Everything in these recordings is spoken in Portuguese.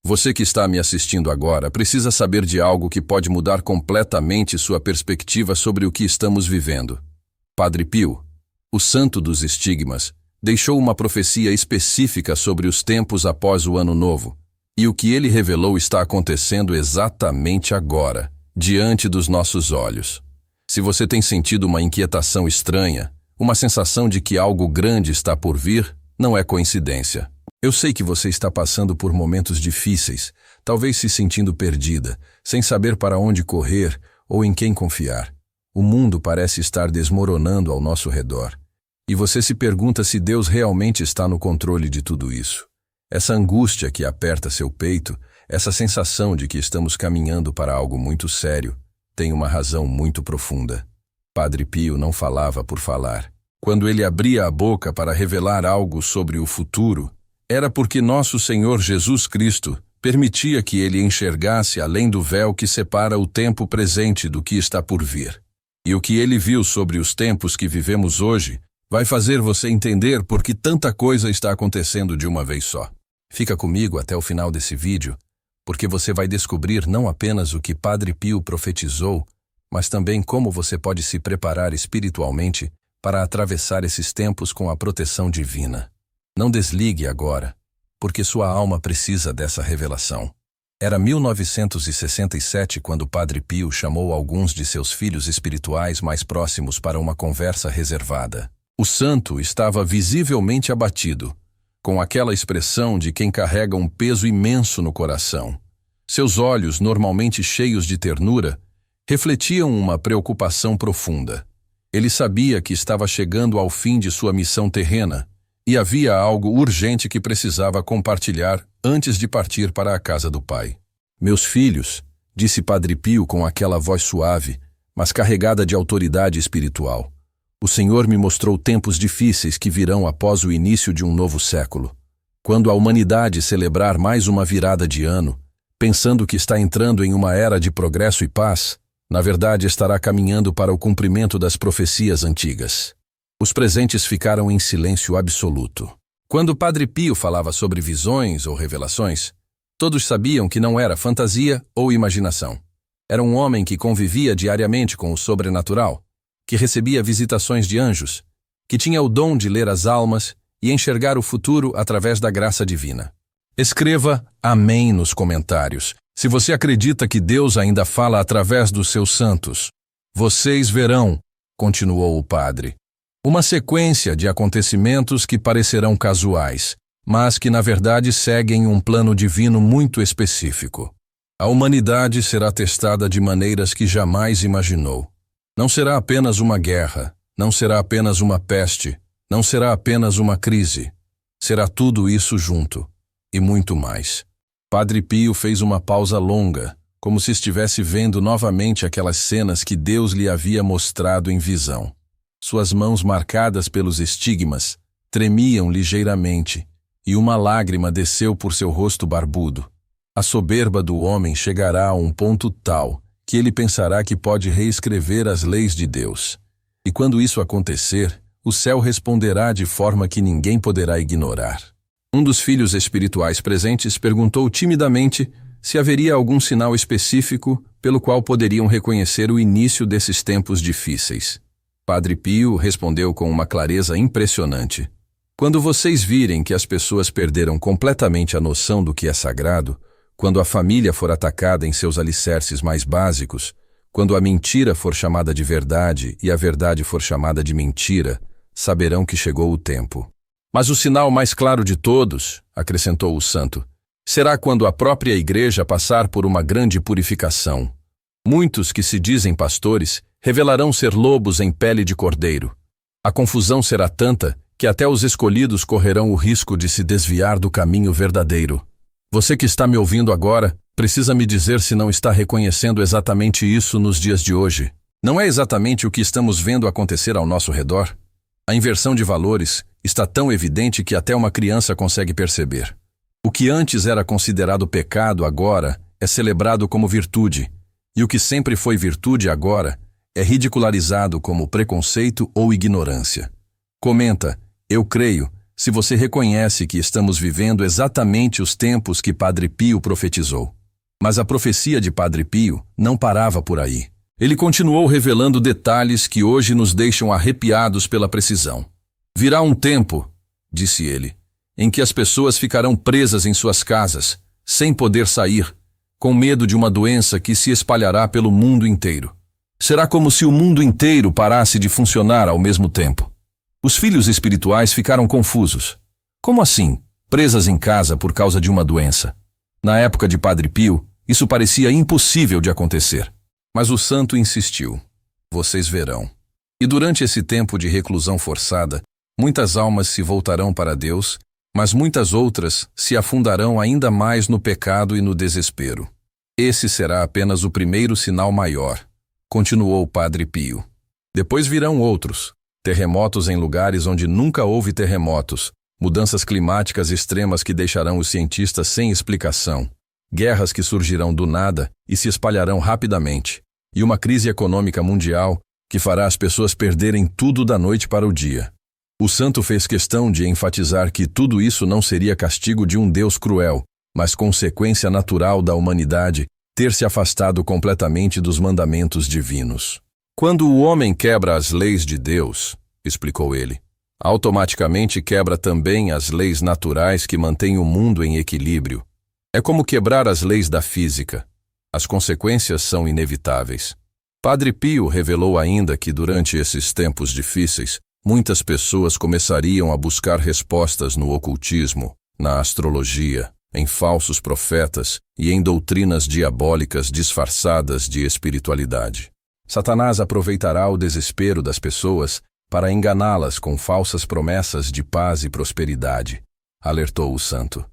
Você que está me assistindo agora precisa saber de algo que pode mudar completamente sua perspectiva sobre o que estamos vivendo. Padre Pio, o santo dos estigmas, deixou uma profecia específica sobre os tempos após o Ano Novo, e o que ele revelou está acontecendo exatamente agora, diante dos nossos olhos. Se você tem sentido uma inquietação estranha, uma sensação de que algo grande está por vir, não é coincidência. Eu sei que você está passando por momentos difíceis, talvez se sentindo perdida, sem saber para onde correr ou em quem confiar. O mundo parece estar desmoronando ao nosso redor. E você se pergunta se Deus realmente está no controle de tudo isso. Essa angústia que aperta seu peito, essa sensação de que estamos caminhando para algo muito sério, tem uma razão muito profunda. Padre Pio não falava por falar. Quando ele abria a boca para revelar algo sobre o futuro, era porque nosso Senhor Jesus Cristo permitia que ele enxergasse além do véu que separa o tempo presente do que está por vir. E o que ele viu sobre os tempos que vivemos hoje vai fazer você entender por que tanta coisa está acontecendo de uma vez só. Fica comigo até o final desse vídeo, porque você vai descobrir não apenas o que Padre Pio profetizou, mas também como você pode se preparar espiritualmente para atravessar esses tempos com a proteção divina. Não desligue agora, porque sua alma precisa dessa revelação. Era 1967 quando Padre Pio chamou alguns de seus filhos espirituais mais próximos para uma conversa reservada. O santo estava visivelmente abatido, com aquela expressão de quem carrega um peso imenso no coração. Seus olhos, normalmente cheios de ternura, refletiam uma preocupação profunda. Ele sabia que estava chegando ao fim de sua missão terrena, e havia algo urgente que precisava compartilhar antes de partir para a casa do Pai. Meus filhos, disse Padre Pio com aquela voz suave, mas carregada de autoridade espiritual, o Senhor me mostrou tempos difíceis que virão após o início de um novo século. Quando a humanidade celebrar mais uma virada de ano, pensando que está entrando em uma era de progresso e paz, na verdade estará caminhando para o cumprimento das profecias antigas. Os presentes ficaram em silêncio absoluto. Quando Padre Pio falava sobre visões ou revelações, todos sabiam que não era fantasia ou imaginação. Era um homem que convivia diariamente com o sobrenatural, que recebia visitações de anjos, que tinha o dom de ler as almas e enxergar o futuro através da graça divina. Escreva amém nos comentários, se você acredita que Deus ainda fala através dos seus santos. Vocês verão, continuou o padre, uma sequência de acontecimentos que parecerão casuais, mas que na verdade seguem um plano divino muito específico. A humanidade será testada de maneiras que jamais imaginou. Não será apenas uma guerra, não será apenas uma peste, não será apenas uma crise. Será tudo isso junto, e muito mais. Padre Pio fez uma pausa longa, como se estivesse vendo novamente aquelas cenas que Deus lhe havia mostrado em visão. Suas mãos marcadas pelos estigmas tremiam ligeiramente, e uma lágrima desceu por seu rosto barbudo. A soberba do homem chegará a um ponto tal que ele pensará que pode reescrever as leis de Deus. E quando isso acontecer, o céu responderá de forma que ninguém poderá ignorar. Um dos filhos espirituais presentes perguntou timidamente se haveria algum sinal específico pelo qual poderiam reconhecer o início desses tempos difíceis. Padre Pio respondeu com uma clareza impressionante. Quando vocês virem que as pessoas perderam completamente a noção do que é sagrado, quando a família for atacada em seus alicerces mais básicos, quando a mentira for chamada de verdade e a verdade for chamada de mentira, saberão que chegou o tempo. Mas o sinal mais claro de todos, acrescentou o santo, será quando a própria igreja passar por uma grande purificação. Muitos que se dizem pastores revelarão ser lobos em pele de cordeiro. A confusão será tanta que até os escolhidos correrão o risco de se desviar do caminho verdadeiro. Você que está me ouvindo agora, precisa me dizer se não está reconhecendo exatamente isso nos dias de hoje. Não é exatamente o que estamos vendo acontecer ao nosso redor? A inversão de valores está tão evidente que até uma criança consegue perceber. O que antes era considerado pecado agora é celebrado como virtude, e o que sempre foi virtude agora é ridicularizado como preconceito ou ignorância. Comenta, eu creio, se você reconhece que estamos vivendo exatamente os tempos que Padre Pio profetizou. Mas a profecia de Padre Pio não parava por aí. Ele continuou revelando detalhes que hoje nos deixam arrepiados pela precisão. Virá um tempo, disse ele, em que as pessoas ficarão presas em suas casas, sem poder sair, com medo de uma doença que se espalhará pelo mundo inteiro. Será como se o mundo inteiro parasse de funcionar ao mesmo tempo. Os filhos espirituais ficaram confusos. Como assim, presas em casa por causa de uma doença? Na época de Padre Pio, isso parecia impossível de acontecer. Mas o santo insistiu. Vocês verão. E durante esse tempo de reclusão forçada, muitas almas se voltarão para Deus, mas muitas outras se afundarão ainda mais no pecado e no desespero. Esse será apenas o primeiro sinal maior, continuou Padre Pio. Depois virão outros. Terremotos em lugares onde nunca houve terremotos, mudanças climáticas extremas que deixarão os cientistas sem explicação, guerras que surgirão do nada e se espalharão rapidamente, e uma crise econômica mundial que fará as pessoas perderem tudo da noite para o dia. O santo fez questão de enfatizar que tudo isso não seria castigo de um Deus cruel, mas consequência natural da humanidade ter se afastado completamente dos mandamentos divinos. Quando o homem quebra as leis de Deus, explicou ele, automaticamente quebra também as leis naturais que mantêm o mundo em equilíbrio. É como quebrar as leis da física. As consequências são inevitáveis. Padre Pio revelou ainda que durante esses tempos difíceis, muitas pessoas começariam a buscar respostas no ocultismo, na astrologia, em falsos profetas e em doutrinas diabólicas disfarçadas de espiritualidade. Satanás aproveitará o desespero das pessoas para enganá-las com falsas promessas de paz e prosperidade, alertou o santo.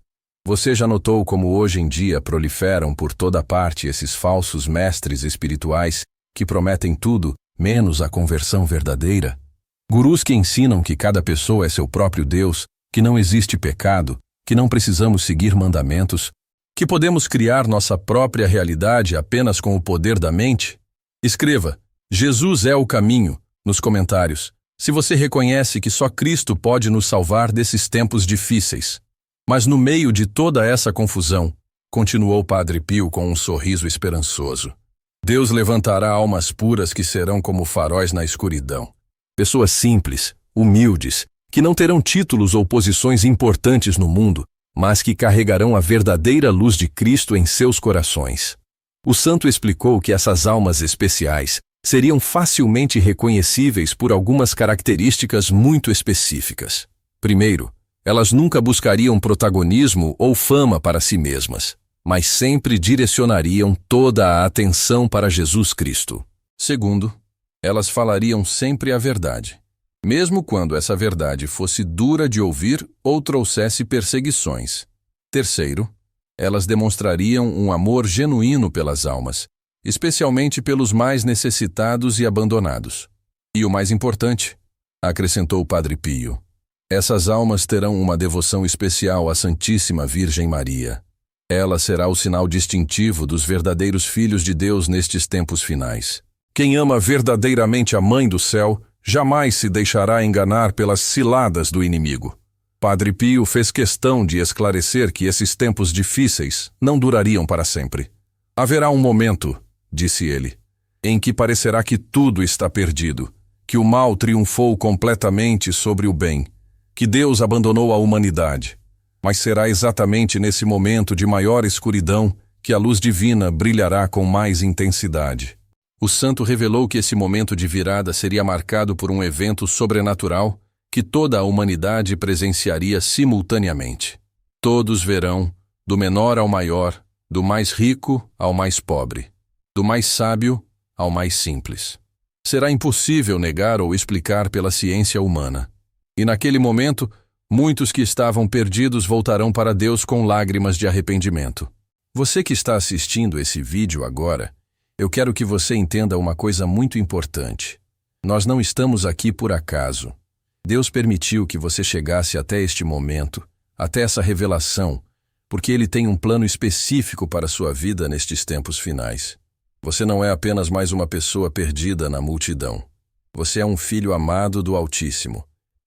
Você já notou como hoje em dia proliferam por toda parte esses falsos mestres espirituais que prometem tudo, menos a conversão verdadeira? Gurus que ensinam que cada pessoa é seu próprio Deus, que não existe pecado, que não precisamos seguir mandamentos, que podemos criar nossa própria realidade apenas com o poder da mente? Escreva, Jesus é o caminho, nos comentários, se você reconhece que só Cristo pode nos salvar desses tempos difíceis. Mas no meio de toda essa confusão, continuou Padre Pio com um sorriso esperançoso, Deus levantará almas puras que serão como faróis na escuridão. Pessoas simples, humildes, que não terão títulos ou posições importantes no mundo, mas que carregarão a verdadeira luz de Cristo em seus corações. O santo explicou que essas almas especiais seriam facilmente reconhecíveis por algumas características muito específicas. Primeiro, elas nunca buscariam protagonismo ou fama para si mesmas, mas sempre direcionariam toda a atenção para Jesus Cristo. Segundo, elas falariam sempre a verdade, mesmo quando essa verdade fosse dura de ouvir ou trouxesse perseguições. Terceiro, elas demonstrariam um amor genuíno pelas almas, especialmente pelos mais necessitados e abandonados. E o mais importante, acrescentou o Padre Pio, essas almas terão uma devoção especial à Santíssima Virgem Maria. Ela será o sinal distintivo dos verdadeiros filhos de Deus nestes tempos finais. Quem ama verdadeiramente a Mãe do Céu jamais se deixará enganar pelas ciladas do inimigo. Padre Pio fez questão de esclarecer que esses tempos difíceis não durariam para sempre. Haverá um momento, disse ele, em que parecerá que tudo está perdido, que o mal triunfou completamente sobre o bem, que Deus abandonou a humanidade. Mas será exatamente nesse momento de maior escuridão que a luz divina brilhará com mais intensidade. O santo revelou que esse momento de virada seria marcado por um evento sobrenatural que toda a humanidade presenciaria simultaneamente. Todos verão, do menor ao maior, do mais rico ao mais pobre, do mais sábio ao mais simples. Será impossível negar ou explicar pela ciência humana. E naquele momento, muitos que estavam perdidos voltarão para Deus com lágrimas de arrependimento. Você que está assistindo esse vídeo agora, eu quero que você entenda uma coisa muito importante. Nós não estamos aqui por acaso. Deus permitiu que você chegasse até este momento, até essa revelação, porque Ele tem um plano específico para a sua vida nestes tempos finais. Você não é apenas mais uma pessoa perdida na multidão. Você é um filho amado do Altíssimo.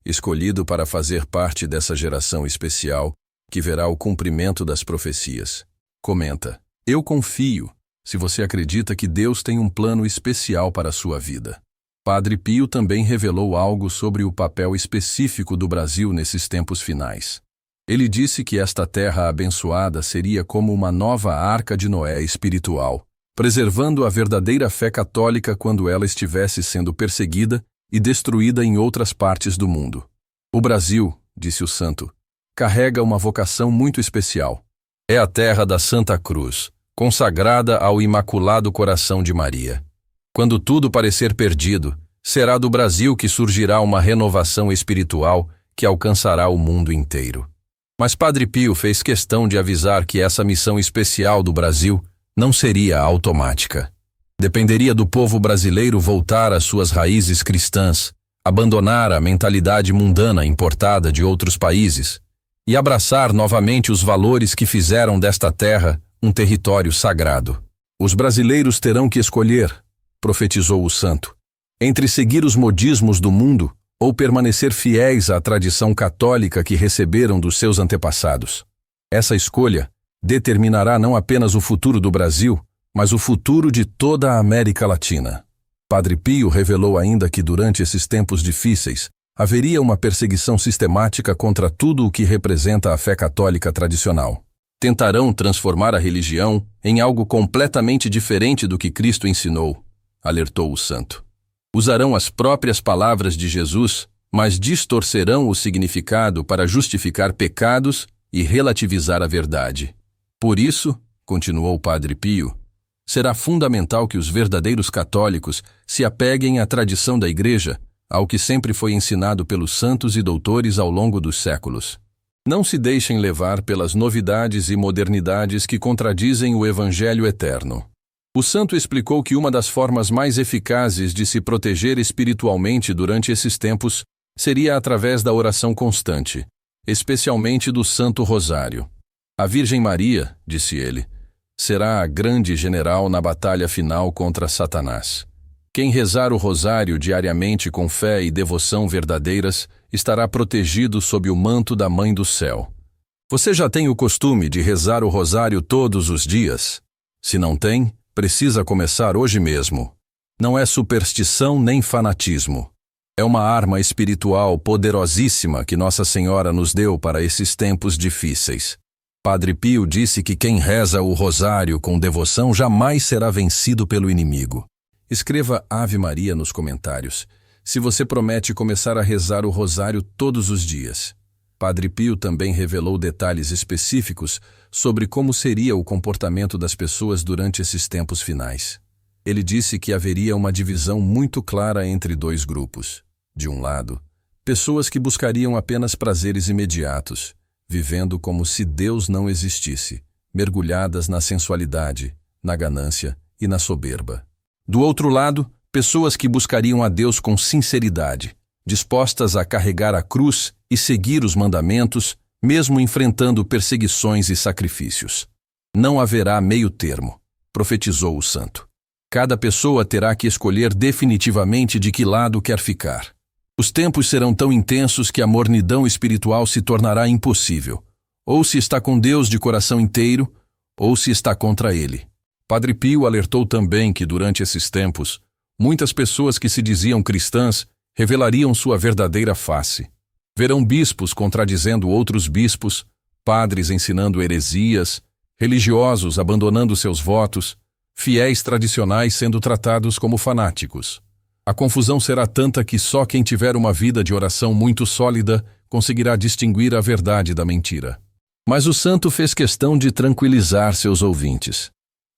escolhido para fazer parte dessa geração especial que verá o cumprimento das profecias. Comenta: eu confio, se você acredita que Deus tem um plano especial para a sua vida. Padre Pio também revelou algo sobre o papel específico do Brasil nesses tempos finais. Ele disse que esta terra abençoada seria como uma nova arca de Noé espiritual, preservando a verdadeira fé católica quando ela estivesse sendo perseguida e destruída em outras partes do mundo. O Brasil, disse o santo, carrega uma vocação muito especial. É a terra da Santa Cruz, consagrada ao Imaculado Coração de Maria. Quando tudo parecer perdido, será do Brasil que surgirá uma renovação espiritual que alcançará o mundo inteiro. Mas Padre Pio fez questão de avisar que essa missão especial do Brasil não seria automática. Dependeria do povo brasileiro voltar às suas raízes cristãs, abandonar a mentalidade mundana importada de outros países e abraçar novamente os valores que fizeram desta terra um território sagrado. Os brasileiros terão que escolher, profetizou o santo, entre seguir os modismos do mundo ou permanecer fiéis à tradição católica que receberam dos seus antepassados. Essa escolha determinará não apenas o futuro do Brasil, mas o futuro de toda a América Latina. Padre Pio revelou ainda que durante esses tempos difíceis haveria uma perseguição sistemática contra tudo o que representa a fé católica tradicional. Tentarão transformar a religião em algo completamente diferente do que Cristo ensinou, alertou o santo. Usarão as próprias palavras de Jesus, mas distorcerão o significado para justificar pecados e relativizar a verdade. Por isso, continuou Padre Pio, será fundamental que os verdadeiros católicos se apeguem à tradição da Igreja, ao que sempre foi ensinado pelos santos e doutores ao longo dos séculos. Não se deixem levar pelas novidades e modernidades que contradizem o Evangelho eterno. O santo explicou que uma das formas mais eficazes de se proteger espiritualmente durante esses tempos seria através da oração constante, especialmente do Santo Rosário. A Virgem Maria, disse ele, será a grande general na batalha final contra Satanás. Quem rezar o rosário diariamente com fé e devoção verdadeiras estará protegido sob o manto da Mãe do Céu. Você já tem o costume de rezar o rosário todos os dias? Se não tem, precisa começar hoje mesmo. Não é superstição nem fanatismo. É uma arma espiritual poderosíssima que Nossa Senhora nos deu para esses tempos difíceis. Padre Pio disse que quem reza o rosário com devoção jamais será vencido pelo inimigo. Escreva Ave Maria nos comentários, se você promete começar a rezar o rosário todos os dias. Padre Pio também revelou detalhes específicos sobre como seria o comportamento das pessoas durante esses tempos finais. Ele disse que haveria uma divisão muito clara entre dois grupos. De um lado, pessoas que buscariam apenas prazeres imediatos, vivendo como se Deus não existisse, mergulhadas na sensualidade, na ganância e na soberba. Do outro lado, pessoas que buscariam a Deus com sinceridade, dispostas a carregar a cruz e seguir os mandamentos, mesmo enfrentando perseguições e sacrifícios. Não haverá meio termo, profetizou o santo. Cada pessoa terá que escolher definitivamente de que lado quer ficar. Os tempos serão tão intensos que a mornidão espiritual se tornará impossível. Ou se está com Deus de coração inteiro, ou se está contra Ele. Padre Pio alertou também que durante esses tempos, muitas pessoas que se diziam cristãs revelariam sua verdadeira face. Verão bispos contradizendo outros bispos, padres ensinando heresias, religiosos abandonando seus votos, fiéis tradicionais sendo tratados como fanáticos. A confusão será tanta que só quem tiver uma vida de oração muito sólida conseguirá distinguir a verdade da mentira. Mas o santo fez questão de tranquilizar seus ouvintes.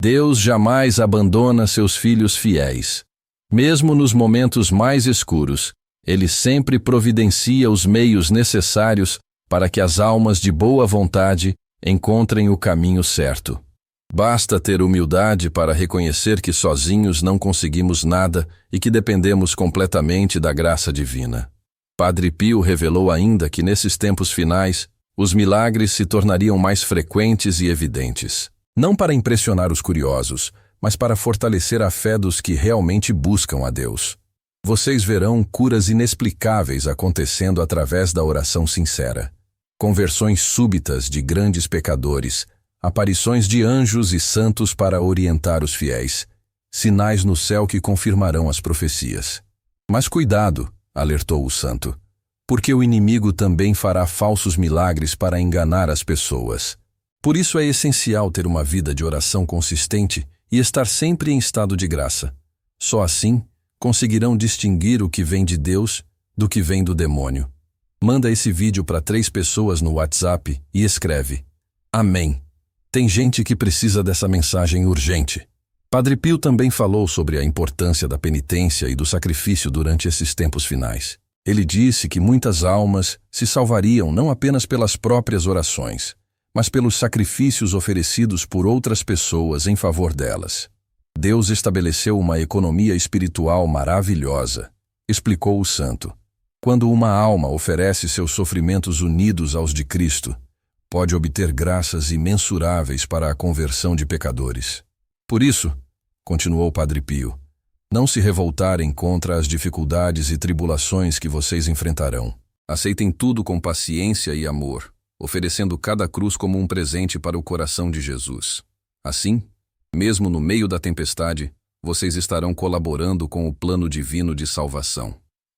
Deus jamais abandona seus filhos fiéis. Mesmo nos momentos mais escuros, Ele sempre providencia os meios necessários para que as almas de boa vontade encontrem o caminho certo. Basta ter humildade para reconhecer que sozinhos não conseguimos nada e que dependemos completamente da graça divina. Padre Pio revelou ainda que nesses tempos finais, os milagres se tornariam mais frequentes e evidentes. Não para impressionar os curiosos, mas para fortalecer a fé dos que realmente buscam a Deus. Vocês verão curas inexplicáveis acontecendo através da oração sincera. Conversões súbitas de grandes pecadores, aparições de anjos e santos para orientar os fiéis, sinais no céu que confirmarão as profecias. Mas cuidado, alertou o santo, porque o inimigo também fará falsos milagres para enganar as pessoas. Por isso é essencial ter uma vida de oração consistente e estar sempre em estado de graça. Só assim, conseguirão distinguir o que vem de Deus do que vem do demônio. Manda esse vídeo para 3 pessoas no WhatsApp e escreve: Amém. Tem gente que precisa dessa mensagem urgente. Padre Pio também falou sobre a importância da penitência e do sacrifício durante esses tempos finais. Ele disse que muitas almas se salvariam não apenas pelas próprias orações, mas pelos sacrifícios oferecidos por outras pessoas em favor delas. Deus estabeleceu uma economia espiritual maravilhosa, explicou o santo. Quando uma alma oferece seus sofrimentos unidos aos de Cristo, pode obter graças imensuráveis para a conversão de pecadores. Por isso, continuou Padre Pio, não se revoltarem contra as dificuldades e tribulações que vocês enfrentarão. Aceitem tudo com paciência e amor, oferecendo cada cruz como um presente para o coração de Jesus. Assim, mesmo no meio da tempestade, vocês estarão colaborando com o plano divino de salvação.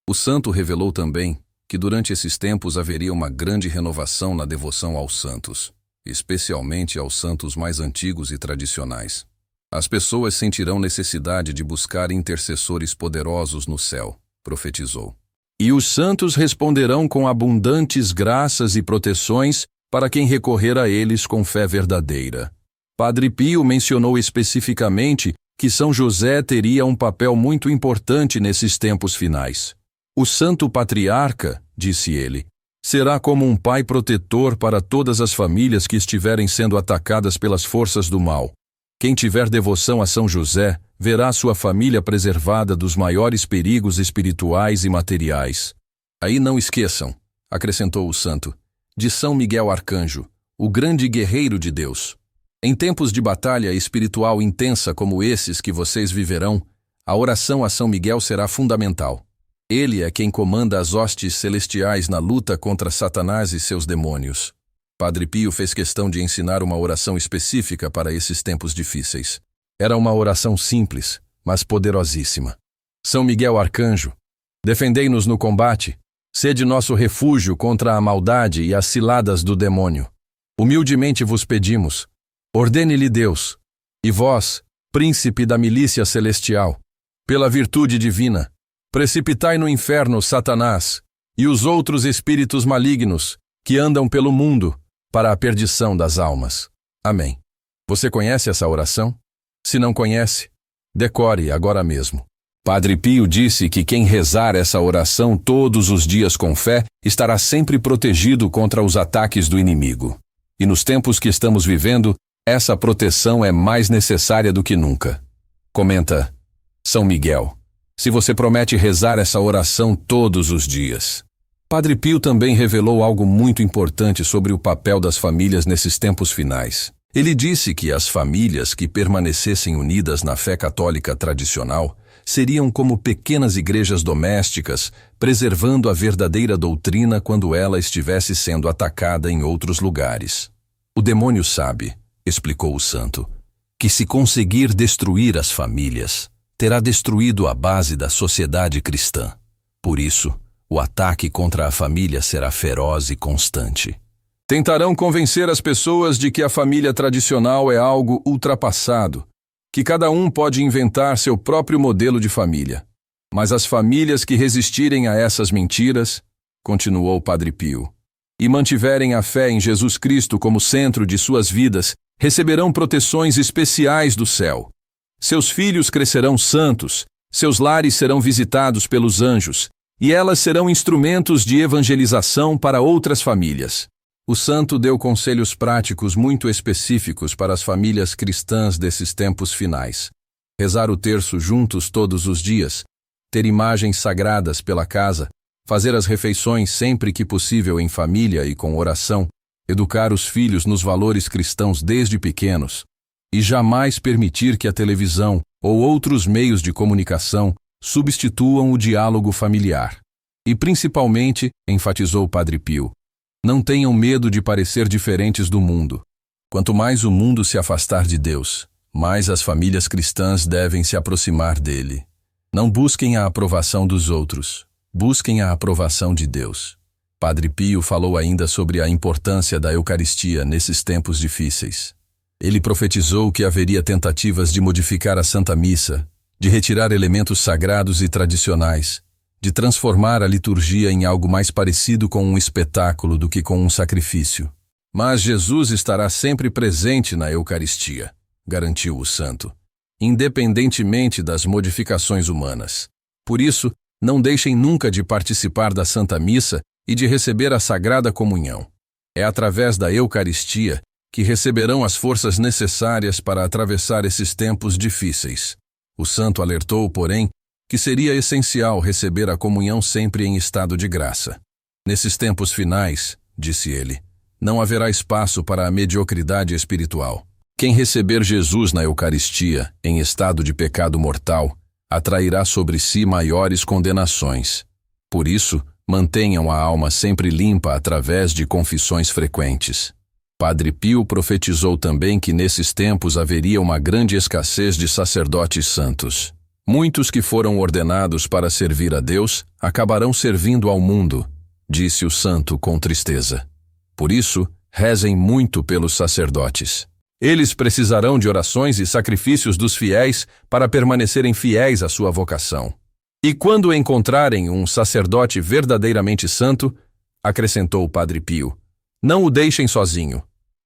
O santo revelou também que durante esses tempos haveria uma grande renovação na devoção aos santos, especialmente aos santos mais antigos e tradicionais. As pessoas sentirão necessidade de buscar intercessores poderosos no céu, profetizou. E os santos responderão com abundantes graças e proteções para quem recorrer a eles com fé verdadeira. Padre Pio mencionou especificamente que São José teria um papel muito importante nesses tempos finais. O santo patriarca, disse ele, será como um pai protetor para todas as famílias que estiverem sendo atacadas pelas forças do mal. Quem tiver devoção a São José, verá sua família preservada dos maiores perigos espirituais e materiais. Aí não esqueçam, acrescentou o santo, de São Miguel Arcanjo, o grande guerreiro de Deus. Em tempos de batalha espiritual intensa como esses que vocês viverão, a oração a São Miguel será fundamental. Ele é quem comanda as hostes celestiais na luta contra Satanás e seus demônios. Padre Pio fez questão de ensinar uma oração específica para esses tempos difíceis. Era uma oração simples, mas poderosíssima. São Miguel Arcanjo, defendei-nos no combate, sede nosso refúgio contra a maldade e as ciladas do demônio. Humildemente vos pedimos, ordene-lhe Deus, e vós, príncipe da milícia celestial, pela virtude divina, precipitai no inferno Satanás e os outros espíritos malignos que andam pelo mundo para a perdição das almas. Amém. Você conhece essa oração? Se não conhece, decore agora mesmo. Padre Pio disse que quem rezar essa oração todos os dias com fé estará sempre protegido contra os ataques do inimigo. E nos tempos que estamos vivendo, essa proteção é mais necessária do que nunca. Comenta São Miguel, se você promete rezar essa oração todos os dias. Padre Pio também revelou algo muito importante sobre o papel das famílias nesses tempos finais. Ele disse que as famílias que permanecessem unidas na fé católica tradicional seriam como pequenas igrejas domésticas, preservando a verdadeira doutrina quando ela estivesse sendo atacada em outros lugares. O demônio sabe, explicou o santo, que se conseguir destruir as famílias, terá destruído a base da sociedade cristã. Por isso, o ataque contra a família será feroz e constante. Tentarão convencer as pessoas de que a família tradicional é algo ultrapassado, que cada um pode inventar seu próprio modelo de família. Mas as famílias que resistirem a essas mentiras, continuou Padre Pio, e mantiverem a fé em Jesus Cristo como centro de suas vidas, receberão proteções especiais do céu. Seus filhos crescerão santos, seus lares serão visitados pelos anjos, e elas serão instrumentos de evangelização para outras famílias. O santo deu conselhos práticos muito específicos para as famílias cristãs desses tempos finais. Rezar o terço juntos todos os dias, ter imagens sagradas pela casa, fazer as refeições sempre que possível em família e com oração, educar os filhos nos valores cristãos desde pequenos, e jamais permitir que a televisão ou outros meios de comunicação substituam o diálogo familiar. E principalmente, enfatizou Padre Pio, não tenham medo de parecer diferentes do mundo. Quanto mais o mundo se afastar de Deus, mais as famílias cristãs devem se aproximar dele. Não busquem a aprovação dos outros, busquem a aprovação de Deus. Padre Pio falou ainda sobre a importância da Eucaristia nesses tempos difíceis. Ele profetizou que haveria tentativas de modificar a Santa Missa, de retirar elementos sagrados e tradicionais, de transformar a liturgia em algo mais parecido com um espetáculo do que com um sacrifício. Mas Jesus estará sempre presente na Eucaristia, garantiu o santo, independentemente das modificações humanas. Por isso, não deixem nunca de participar da Santa Missa e de receber a Sagrada Comunhão. É através da Eucaristia que receberão as forças necessárias para atravessar esses tempos difíceis. O santo alertou, porém, que seria essencial receber a comunhão sempre em estado de graça. Nesses tempos finais, disse ele, não haverá espaço para a mediocridade espiritual. Quem receber Jesus na Eucaristia, em estado de pecado mortal, atrairá sobre si maiores condenações. Por isso, mantenham a alma sempre limpa através de confissões frequentes. Padre Pio profetizou também que nesses tempos haveria uma grande escassez de sacerdotes santos. Muitos que foram ordenados para servir a Deus acabarão servindo ao mundo, disse o santo com tristeza. Por isso, rezem muito pelos sacerdotes. Eles precisarão de orações e sacrifícios dos fiéis para permanecerem fiéis à sua vocação. E quando encontrarem um sacerdote verdadeiramente santo, acrescentou o Padre Pio, não o deixem sozinho.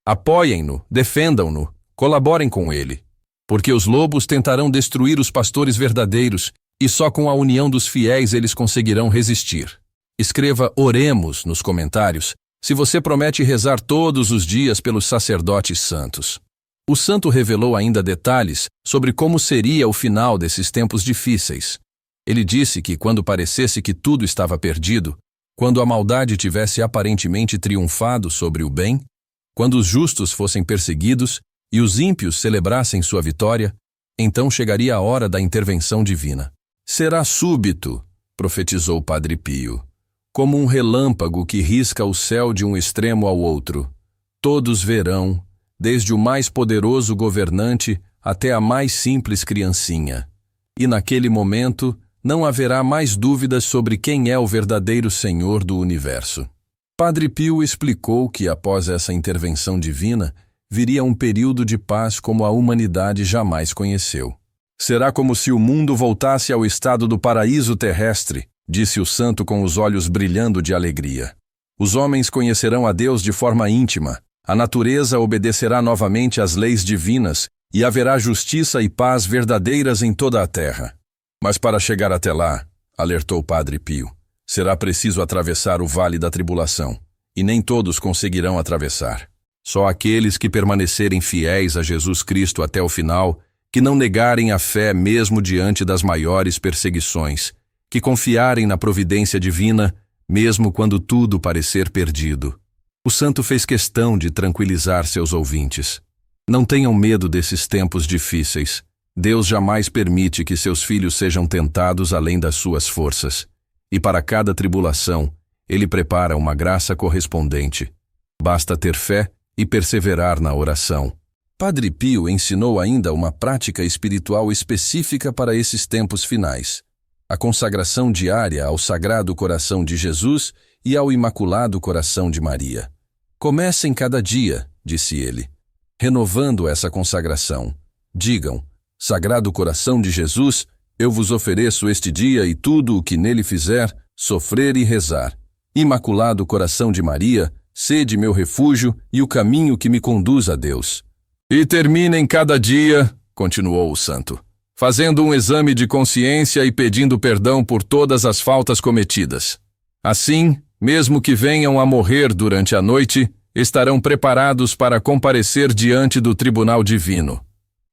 Apoiem-no, defendam-no, colaborem com ele. Porque os lobos tentarão destruir os pastores verdadeiros e só com a união dos fiéis eles conseguirão resistir. Escreva oremos nos comentários se você promete rezar todos os dias pelos sacerdotes santos. O santo revelou ainda detalhes sobre como seria o final desses tempos difíceis. Ele disse que quando parecesse que tudo estava perdido, quando a maldade tivesse aparentemente triunfado sobre o bem, quando os justos fossem perseguidos e os ímpios celebrassem sua vitória, então chegaria a hora da intervenção divina. Será súbito, profetizou Padre Pio, como um relâmpago que risca o céu de um extremo ao outro. Todos verão, desde o mais poderoso governante até a mais simples criancinha. E naquele momento não haverá mais dúvidas sobre quem é o verdadeiro Senhor do universo. Padre Pio explicou que após essa intervenção divina, viria um período de paz como a humanidade jamais conheceu. Será como se o mundo voltasse ao estado do paraíso terrestre, disse o santo com os olhos brilhando de alegria. Os homens conhecerão a Deus de forma íntima, a natureza obedecerá novamente às leis divinas e haverá justiça e paz verdadeiras em toda a terra. Mas para chegar até lá, alertou Padre Pio, será preciso atravessar o vale da tribulação, e nem todos conseguirão atravessar. Só aqueles que permanecerem fiéis a Jesus Cristo até o final, que não negarem a fé mesmo diante das maiores perseguições, que confiarem na providência divina, mesmo quando tudo parecer perdido. O santo fez questão de tranquilizar seus ouvintes. Não tenham medo desses tempos difíceis. Deus jamais permite que seus filhos sejam tentados além das suas forças. E para cada tribulação, Ele prepara uma graça correspondente. Basta ter fé e perseverar na oração. Padre Pio ensinou ainda uma prática espiritual específica para esses tempos finais. A consagração diária ao Sagrado Coração de Jesus e ao Imaculado Coração de Maria. Comecem cada dia, disse ele, renovando essa consagração. Digam, Sagrado Coração de Jesus, eu vos ofereço este dia e tudo o que nele fizer, sofrer e rezar. Imaculado Coração de Maria, sede meu refúgio e o caminho que me conduz a Deus. E terminem cada dia, continuou o santo, fazendo um exame de consciência e pedindo perdão por todas as faltas cometidas. Assim, mesmo que venham a morrer durante a noite, estarão preparados para comparecer diante do tribunal divino.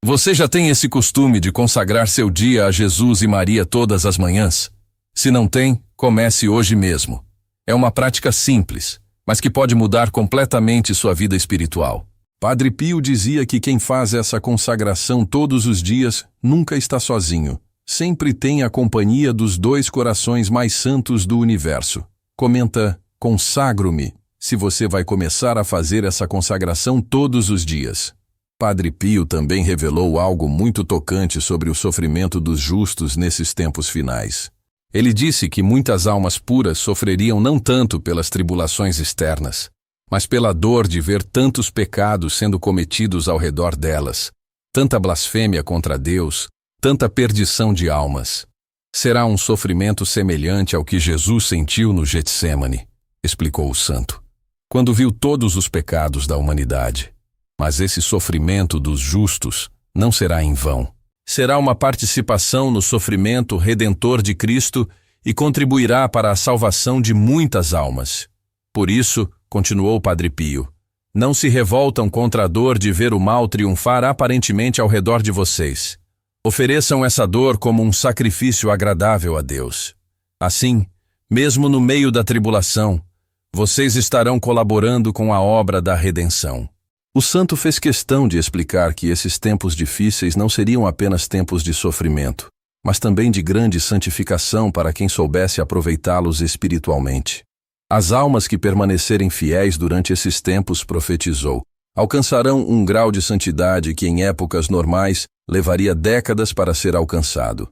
Você já tem esse costume de consagrar seu dia a Jesus e Maria todas as manhãs? Se não tem, comece hoje mesmo. É uma prática simples, mas que pode mudar completamente sua vida espiritual. Padre Pio dizia que quem faz essa consagração todos os dias nunca está sozinho, sempre tem a companhia dos dois corações mais santos do universo. Comenta: consagro-me, se você vai começar a fazer essa consagração todos os dias. Padre Pio também revelou algo muito tocante sobre o sofrimento dos justos nesses tempos finais. Ele disse que muitas almas puras sofreriam não tanto pelas tribulações externas, mas pela dor de ver tantos pecados sendo cometidos ao redor delas, tanta blasfêmia contra Deus, tanta perdição de almas. Será um sofrimento semelhante ao que Jesus sentiu no Getsemane, explicou o santo, quando viu todos os pecados da humanidade. Mas esse sofrimento dos justos não será em vão. Será uma participação no sofrimento redentor de Cristo e contribuirá para a salvação de muitas almas. Por isso, continuou Padre Pio, não se revoltam contra a dor de ver o mal triunfar aparentemente ao redor de vocês. Ofereçam essa dor como um sacrifício agradável a Deus. Assim, mesmo no meio da tribulação, vocês estarão colaborando com a obra da redenção. O santo fez questão de explicar que esses tempos difíceis não seriam apenas tempos de sofrimento, mas também de grande santificação para quem soubesse aproveitá-los espiritualmente. As almas que permanecerem fiéis durante esses tempos, profetizou, alcançarão um grau de santidade que em épocas normais levaria décadas para ser alcançado.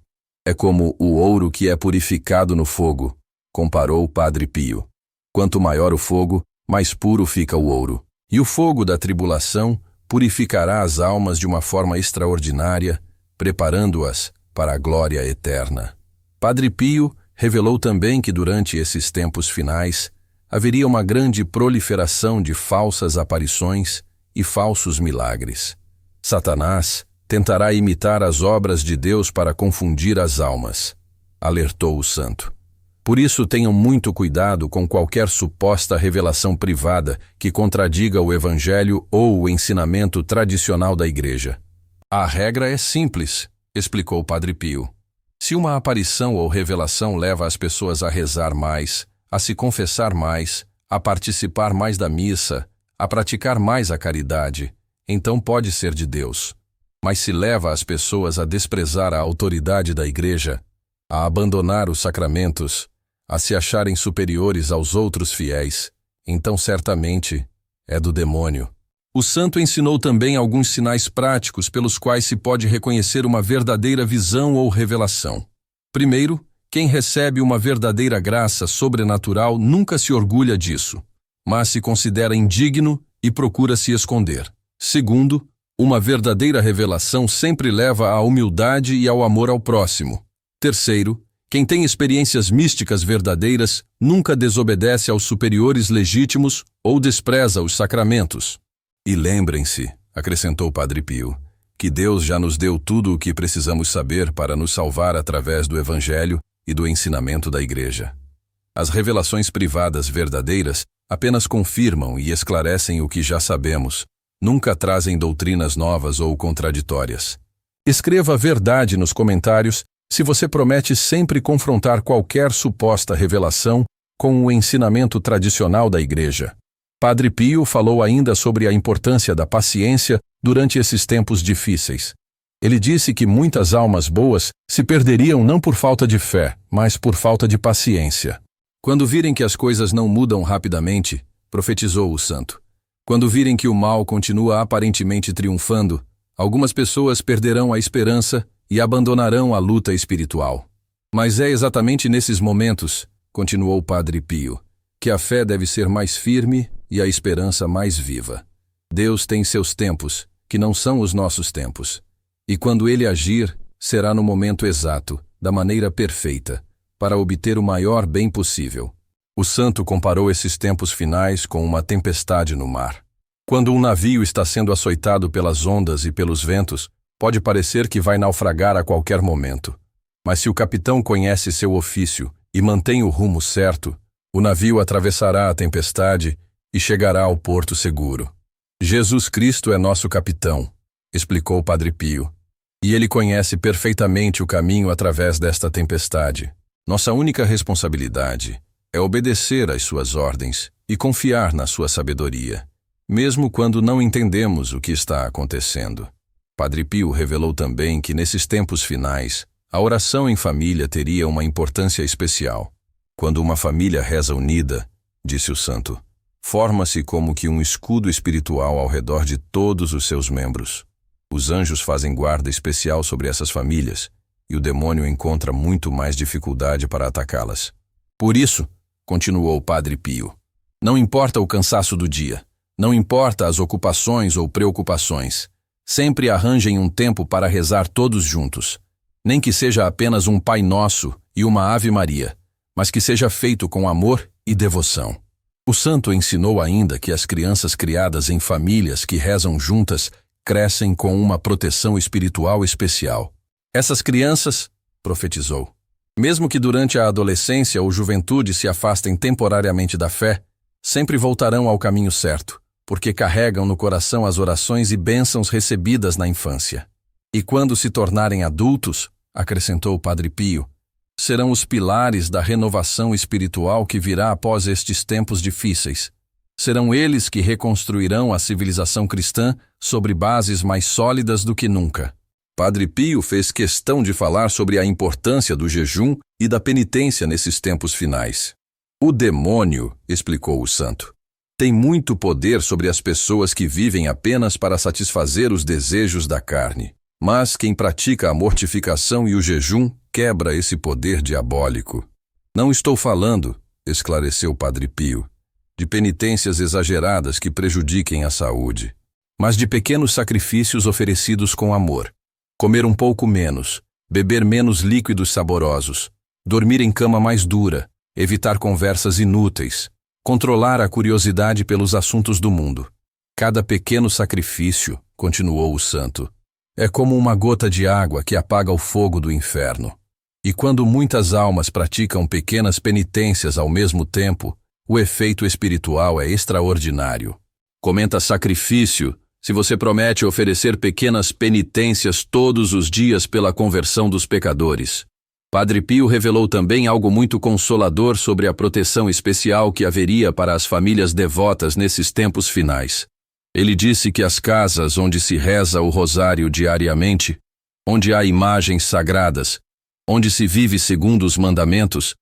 É como o ouro que é purificado no fogo, comparou Padre Pio. Quanto maior o fogo, mais puro fica o ouro. E o fogo da tribulação purificará as almas de uma forma extraordinária, preparando-as para a glória eterna. Padre Pio revelou também que durante esses tempos finais haveria uma grande proliferação de falsas aparições e falsos milagres. Satanás tentará imitar as obras de Deus para confundir as almas, alertou o santo. Por isso tenham muito cuidado com qualquer suposta revelação privada que contradiga o Evangelho ou o ensinamento tradicional da Igreja. A regra é simples, explicou Padre Pio. Se uma aparição ou revelação leva as pessoas a rezar mais, a se confessar mais, a participar mais da missa, a praticar mais a caridade, então pode ser de Deus. Mas se leva as pessoas a desprezar a autoridade da Igreja, a abandonar os sacramentos, a se acharem superiores aos outros fiéis, então certamente é do demônio. O santo ensinou também alguns sinais práticos pelos quais se pode reconhecer uma verdadeira visão ou revelação. Primeiro, quem recebe uma verdadeira graça sobrenatural nunca se orgulha disso, mas se considera indigno e procura se esconder. Segundo, uma verdadeira revelação sempre leva à humildade e ao amor ao próximo. Terceiro, quem tem experiências místicas verdadeiras nunca desobedece aos superiores legítimos ou despreza os sacramentos. E lembrem-se, acrescentou Padre Pio, que Deus já nos deu tudo o que precisamos saber para nos salvar através do Evangelho e do ensinamento da Igreja. As revelações privadas verdadeiras apenas confirmam e esclarecem o que já sabemos, nunca trazem doutrinas novas ou contraditórias. Escreva a verdade nos comentários se você promete sempre confrontar qualquer suposta revelação com o ensinamento tradicional da Igreja. Padre Pio falou ainda sobre a importância da paciência durante esses tempos difíceis. Ele disse que muitas almas boas se perderiam não por falta de fé, mas por falta de paciência. Quando virem que as coisas não mudam rapidamente, profetizou o santo, quando virem que o mal continua aparentemente triunfando, algumas pessoas perderão a esperança e abandonarão a luta espiritual. Mas é exatamente nesses momentos, continuou Padre Pio, que a fé deve ser mais firme e a esperança mais viva. Deus tem seus tempos, que não são os nossos tempos. E quando Ele agir, será no momento exato, da maneira perfeita, para obter o maior bem possível. O santo comparou esses tempos finais com uma tempestade no mar. Quando um navio está sendo açoitado pelas ondas e pelos ventos, pode parecer que vai naufragar a qualquer momento. Mas se o capitão conhece seu ofício e mantém o rumo certo, o navio atravessará a tempestade e chegará ao porto seguro. Jesus Cristo é nosso capitão, explicou Padre Pio, e ele conhece perfeitamente o caminho através desta tempestade. Nossa única responsabilidade é obedecer às suas ordens e confiar na sua sabedoria, mesmo quando não entendemos o que está acontecendo. Padre Pio revelou também que nesses tempos finais, A oração em família teria uma importância especial. Quando uma família reza unida, disse o santo, forma-se como que um escudo espiritual ao redor de todos os seus membros. Os anjos fazem guarda especial sobre essas famílias, e o demônio encontra muito mais dificuldade para atacá-las. Por isso, continuou o Padre Pio, não importa o cansaço do dia, não importa as ocupações ou preocupações, sempre arranjem um tempo para rezar todos juntos. Nem que seja apenas um Pai Nosso e uma Ave Maria, mas que seja feito com amor e devoção. O santo ensinou ainda que as crianças criadas em famílias que rezam juntas crescem com uma proteção espiritual especial. Essas crianças, profetizou, mesmo que durante a adolescência ou juventude se afastem temporariamente da fé, sempre voltarão ao caminho certo, porque carregam no coração as orações e bênçãos recebidas na infância. E quando se tornarem adultos, acrescentou o Padre Pio, serão os pilares da renovação espiritual que virá após estes tempos difíceis. Serão eles que reconstruirão a civilização cristã sobre bases mais sólidas do que nunca. Padre Pio fez questão de falar sobre a importância do jejum e da penitência nesses tempos finais. O demônio, explicou o santo, tem muito poder sobre as pessoas que vivem apenas para satisfazer os desejos da carne. Mas quem pratica a mortificação e o jejum quebra esse poder diabólico. Não estou falando, esclareceu Padre Pio, de penitências exageradas que prejudiquem a saúde, mas de pequenos sacrifícios oferecidos com amor. Comer um pouco menos, beber menos líquidos saborosos, dormir em cama mais dura, evitar conversas inúteis, controlar a curiosidade pelos assuntos do mundo. Cada pequeno sacrifício, continuou o santo, é como uma gota de água que apaga o fogo do inferno. E quando muitas almas praticam pequenas penitências ao mesmo tempo, o efeito espiritual é extraordinário. Comenta sacrifício se você promete oferecer pequenas penitências todos os dias pela conversão dos pecadores. Padre Pio revelou também algo muito consolador sobre a proteção especial que haveria para as famílias devotas nesses tempos finais. Ele disse que as casas onde se reza o rosário diariamente, onde há imagens sagradas, onde se vive segundo os mandamentos,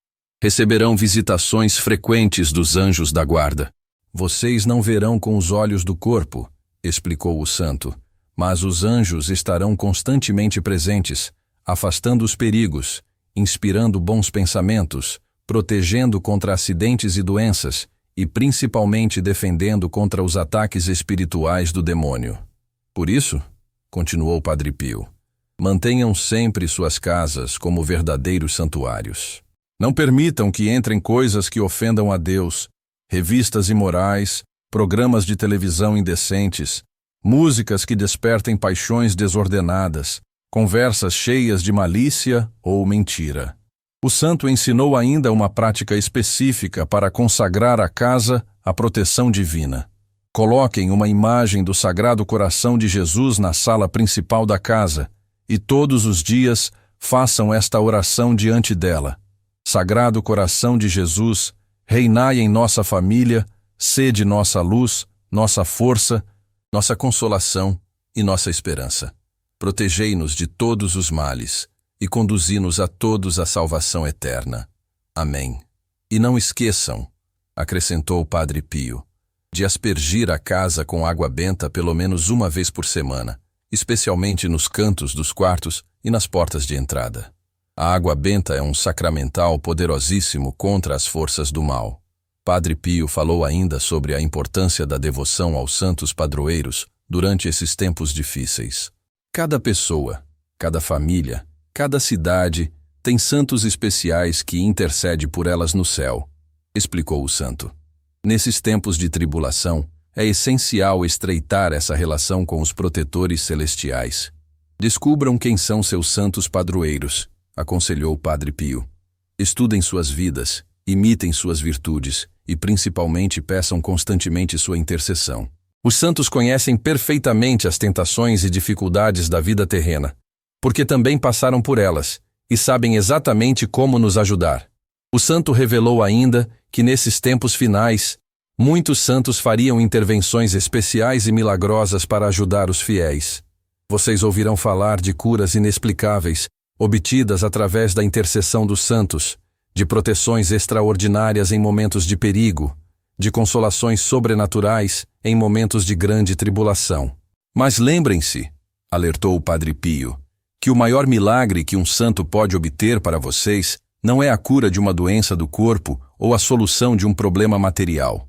receberão visitações frequentes dos anjos da guarda. Vocês não verão com os olhos do corpo, explicou o santo, mas os anjos estarão constantemente presentes, afastando os perigos, inspirando bons pensamentos, protegendo contra acidentes e doenças, e principalmente defendendo contra os ataques espirituais do demônio. Por isso, continuou Padre Pio, mantenham sempre suas casas como verdadeiros santuários. Não permitam que entrem coisas que ofendam a Deus, revistas imorais, programas de televisão indecentes, músicas que despertem paixões desordenadas, conversas cheias de malícia ou mentira. O santo ensinou ainda uma prática específica para consagrar a casa à proteção divina. Coloquem uma imagem do Sagrado Coração de Jesus na sala principal da casa e todos os dias façam esta oração diante dela. Sagrado Coração de Jesus, reinai em nossa família, sede nossa luz, nossa força, nossa consolação e nossa esperança. Protegei-nos de todos os males e conduzi-nos a todos à salvação eterna. Amém. E não esqueçam, acrescentou o Padre Pio, de aspergir a casa com água benta pelo menos uma vez por semana, especialmente nos cantos dos quartos e nas portas de entrada. A água benta é um sacramental poderosíssimo contra as forças do mal. Padre Pio falou ainda sobre a importância da devoção aos santos padroeiros durante esses tempos difíceis. Cada pessoa, cada família, cada cidade tem santos especiais que intercede por elas no céu, explicou o santo. Nesses tempos de tribulação, é essencial estreitar essa relação com os protetores celestiais. Descubram quem são seus santos padroeiros, aconselhou o Padre Pio. Estudem suas vidas, imitem suas virtudes e principalmente peçam constantemente sua intercessão. Os santos conhecem perfeitamente as tentações e dificuldades da vida terrena, porque também passaram por elas e sabem exatamente como nos ajudar. O santo revelou ainda que nesses tempos finais, muitos santos fariam intervenções especiais e milagrosas para ajudar os fiéis. Vocês ouvirão falar de curas inexplicáveis, obtidas através da intercessão dos santos, de proteções extraordinárias em momentos de perigo, de consolações sobrenaturais em momentos de grande tribulação. Mas lembrem-se, alertou o Padre Pio, que o maior milagre que um santo pode obter para vocês não é a cura de uma doença do corpo ou a solução de um problema material.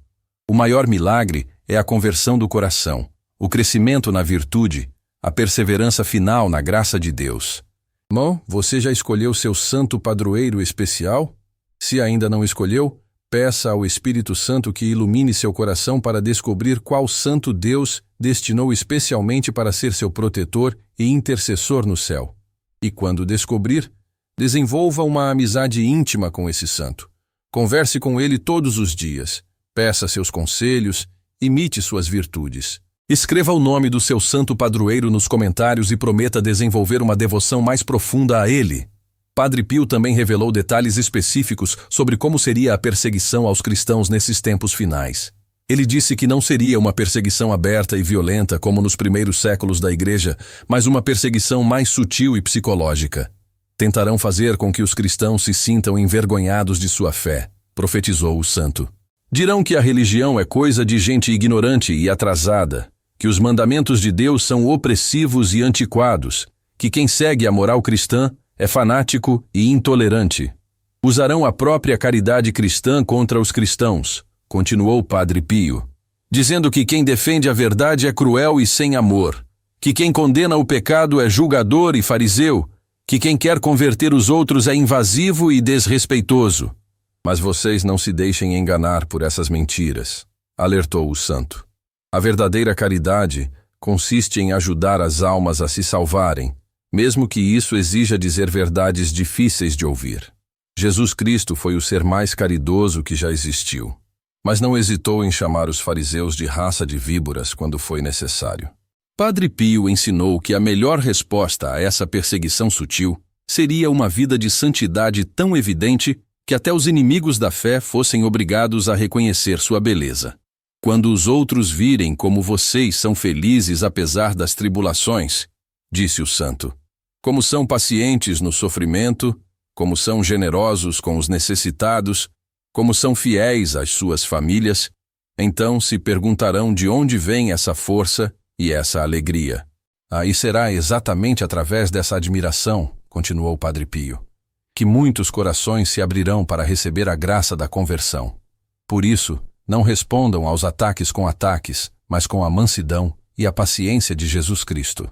O maior milagre é a conversão do coração, o crescimento na virtude, a perseverança final na graça de Deus. Bom, você já escolheu seu santo padroeiro especial? Se ainda não escolheu, peça ao Espírito Santo que ilumine seu coração para descobrir qual santo Deus destinou especialmente para ser seu protetor e intercessor no céu. E quando descobrir, desenvolva uma amizade íntima com esse santo. Converse com ele todos os dias. Peça seus conselhos, imite suas virtudes. Escreva o nome do seu santo padroeiro nos comentários e prometa desenvolver uma devoção mais profunda a ele. Padre Pio também revelou detalhes específicos sobre como seria a perseguição aos cristãos nesses tempos finais. Ele disse que não seria uma perseguição aberta e violenta como nos primeiros séculos da Igreja, mas uma perseguição mais sutil e psicológica. Tentarão fazer com que os cristãos se sintam envergonhados de sua fé, profetizou o santo. Dirão que a religião é coisa de gente ignorante e atrasada, que os mandamentos de Deus são opressivos e antiquados, que quem segue a moral cristã é fanático e intolerante. Usarão a própria caridade cristã contra os cristãos, continuou Padre Pio, dizendo que quem defende a verdade é cruel e sem amor, que quem condena o pecado é julgador e fariseu, que quem quer converter os outros é invasivo e desrespeitoso. Mas vocês não se deixem enganar por essas mentiras, alertou o santo. A verdadeira caridade consiste em ajudar as almas a se salvarem, mesmo que isso exija dizer verdades difíceis de ouvir. Jesus Cristo foi o ser mais caridoso que já existiu, mas não hesitou em chamar os fariseus de raça de víboras quando foi necessário. Padre Pio ensinou que a melhor resposta a essa perseguição sutil seria uma vida de santidade tão evidente que até os inimigos da fé fossem obrigados a reconhecer sua beleza. Quando os outros virem como vocês são felizes apesar das tribulações, disse o santo, como são pacientes no sofrimento, como são generosos com os necessitados, como são fiéis às suas famílias, então se perguntarão de onde vem essa força e essa alegria. Aí será exatamente através dessa admiração, continuou Padre Pio, que muitos corações se abrirão para receber a graça da conversão. Por isso, não respondam aos ataques com ataques, mas com a mansidão e a paciência de Jesus Cristo.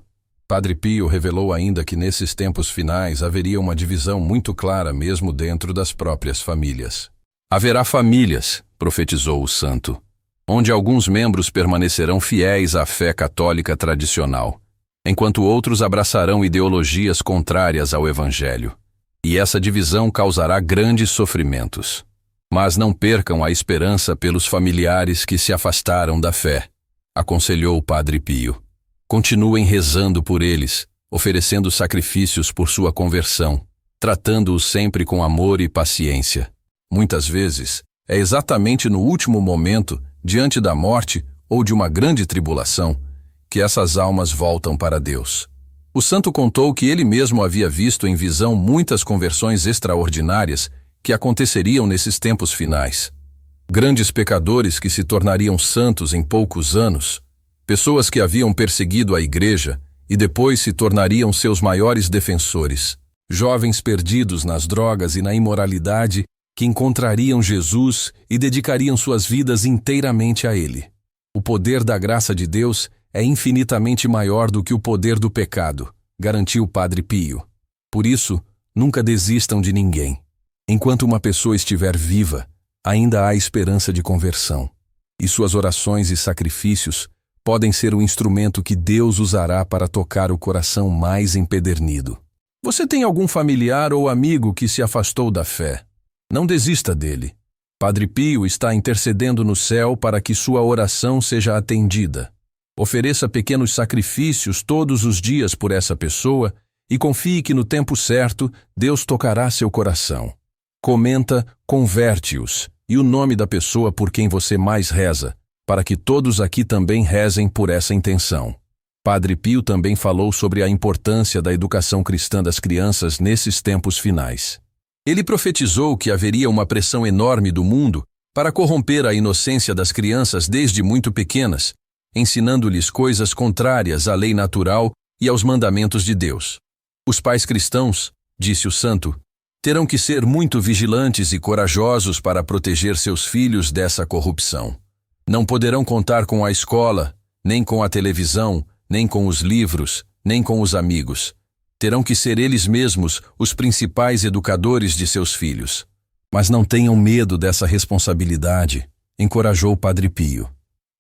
Padre Pio revelou ainda que nesses tempos finais haveria uma divisão muito clara mesmo dentro das próprias famílias. Haverá famílias, profetizou o santo, onde alguns membros permanecerão fiéis à fé católica tradicional, enquanto outros abraçarão ideologias contrárias ao Evangelho. E essa divisão causará grandes sofrimentos. Mas não percam a esperança pelos familiares que se afastaram da fé, aconselhou o Padre Pio. Continuem rezando por eles, oferecendo sacrifícios por sua conversão, tratando-os sempre com amor e paciência. Muitas vezes, é exatamente no último momento, diante da morte ou de uma grande tribulação, que essas almas voltam para Deus. O santo contou que ele mesmo havia visto em visão muitas conversões extraordinárias que aconteceriam nesses tempos finais. Grandes pecadores que se tornariam santos em poucos anos, pessoas que haviam perseguido a igreja e depois se tornariam seus maiores defensores, jovens perdidos nas drogas e na imoralidade que encontrariam Jesus e dedicariam suas vidas inteiramente a ele. O poder da graça de Deus é infinitamente maior do que o poder do pecado, garantiu Padre Pio. Por isso, nunca desistam de ninguém. Enquanto uma pessoa estiver viva, ainda há esperança de conversão, e suas orações e sacrifícios podem ser o instrumento que Deus usará para tocar o coração mais empedernido. Você tem algum familiar ou amigo que se afastou da fé? Não desista dele. Padre Pio está intercedendo no céu para que sua oração seja atendida. Ofereça pequenos sacrifícios todos os dias por essa pessoa e confie que no tempo certo Deus tocará seu coração. Comenta "Converte-os" e o nome da pessoa por quem você mais reza, para que todos aqui também rezem por essa intenção. Padre Pio também falou sobre a importância da educação cristã das crianças nesses tempos finais. Ele profetizou que haveria uma pressão enorme do mundo para corromper a inocência das crianças desde muito pequenas, ensinando-lhes coisas contrárias à lei natural e aos mandamentos de Deus. Os pais cristãos, disse o santo, terão que ser muito vigilantes e corajosos para proteger seus filhos dessa corrupção. Não poderão contar com a escola, nem com a televisão, nem com os livros, nem com os amigos. Terão que ser eles mesmos os principais educadores de seus filhos. Mas não tenham medo dessa responsabilidade, encorajou Padre Pio.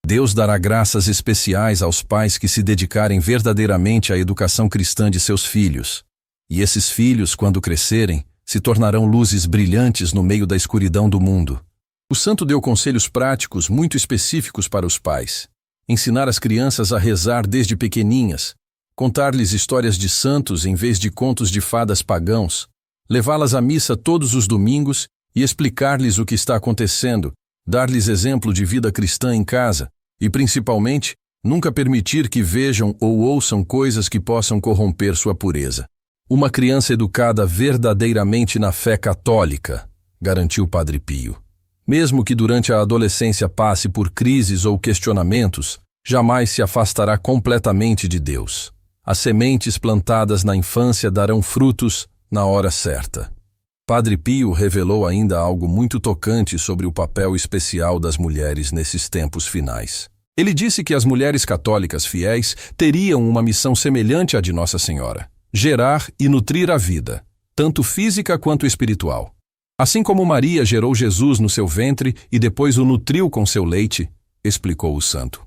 Deus dará graças especiais aos pais que se dedicarem verdadeiramente à educação cristã de seus filhos. E esses filhos, quando crescerem, se tornarão luzes brilhantes no meio da escuridão do mundo. O santo deu conselhos práticos muito específicos para os pais. Ensinar as crianças a rezar desde pequeninhas, contar-lhes histórias de santos em vez de contos de fadas pagãos, levá-las à missa todos os domingos e explicar-lhes o que está acontecendo, dar-lhes exemplo de vida cristã em casa e, principalmente, nunca permitir que vejam ou ouçam coisas que possam corromper sua pureza. Uma criança educada verdadeiramente na fé católica, garantiu Padre Pio. Mesmo que durante a adolescência passe por crises ou questionamentos, jamais se afastará completamente de Deus. As sementes plantadas na infância darão frutos na hora certa. Padre Pio revelou ainda algo muito tocante sobre o papel especial das mulheres nesses tempos finais. Ele disse que as mulheres católicas fiéis teriam uma missão semelhante à de Nossa Senhora: gerar e nutrir a vida, tanto física quanto espiritual. Assim como Maria gerou Jesus no seu ventre e depois o nutriu com seu leite, explicou o santo.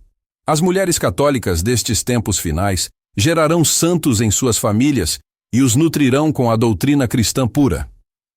As mulheres católicas destes tempos finais gerarão santos em suas famílias e os nutrirão com a doutrina cristã pura.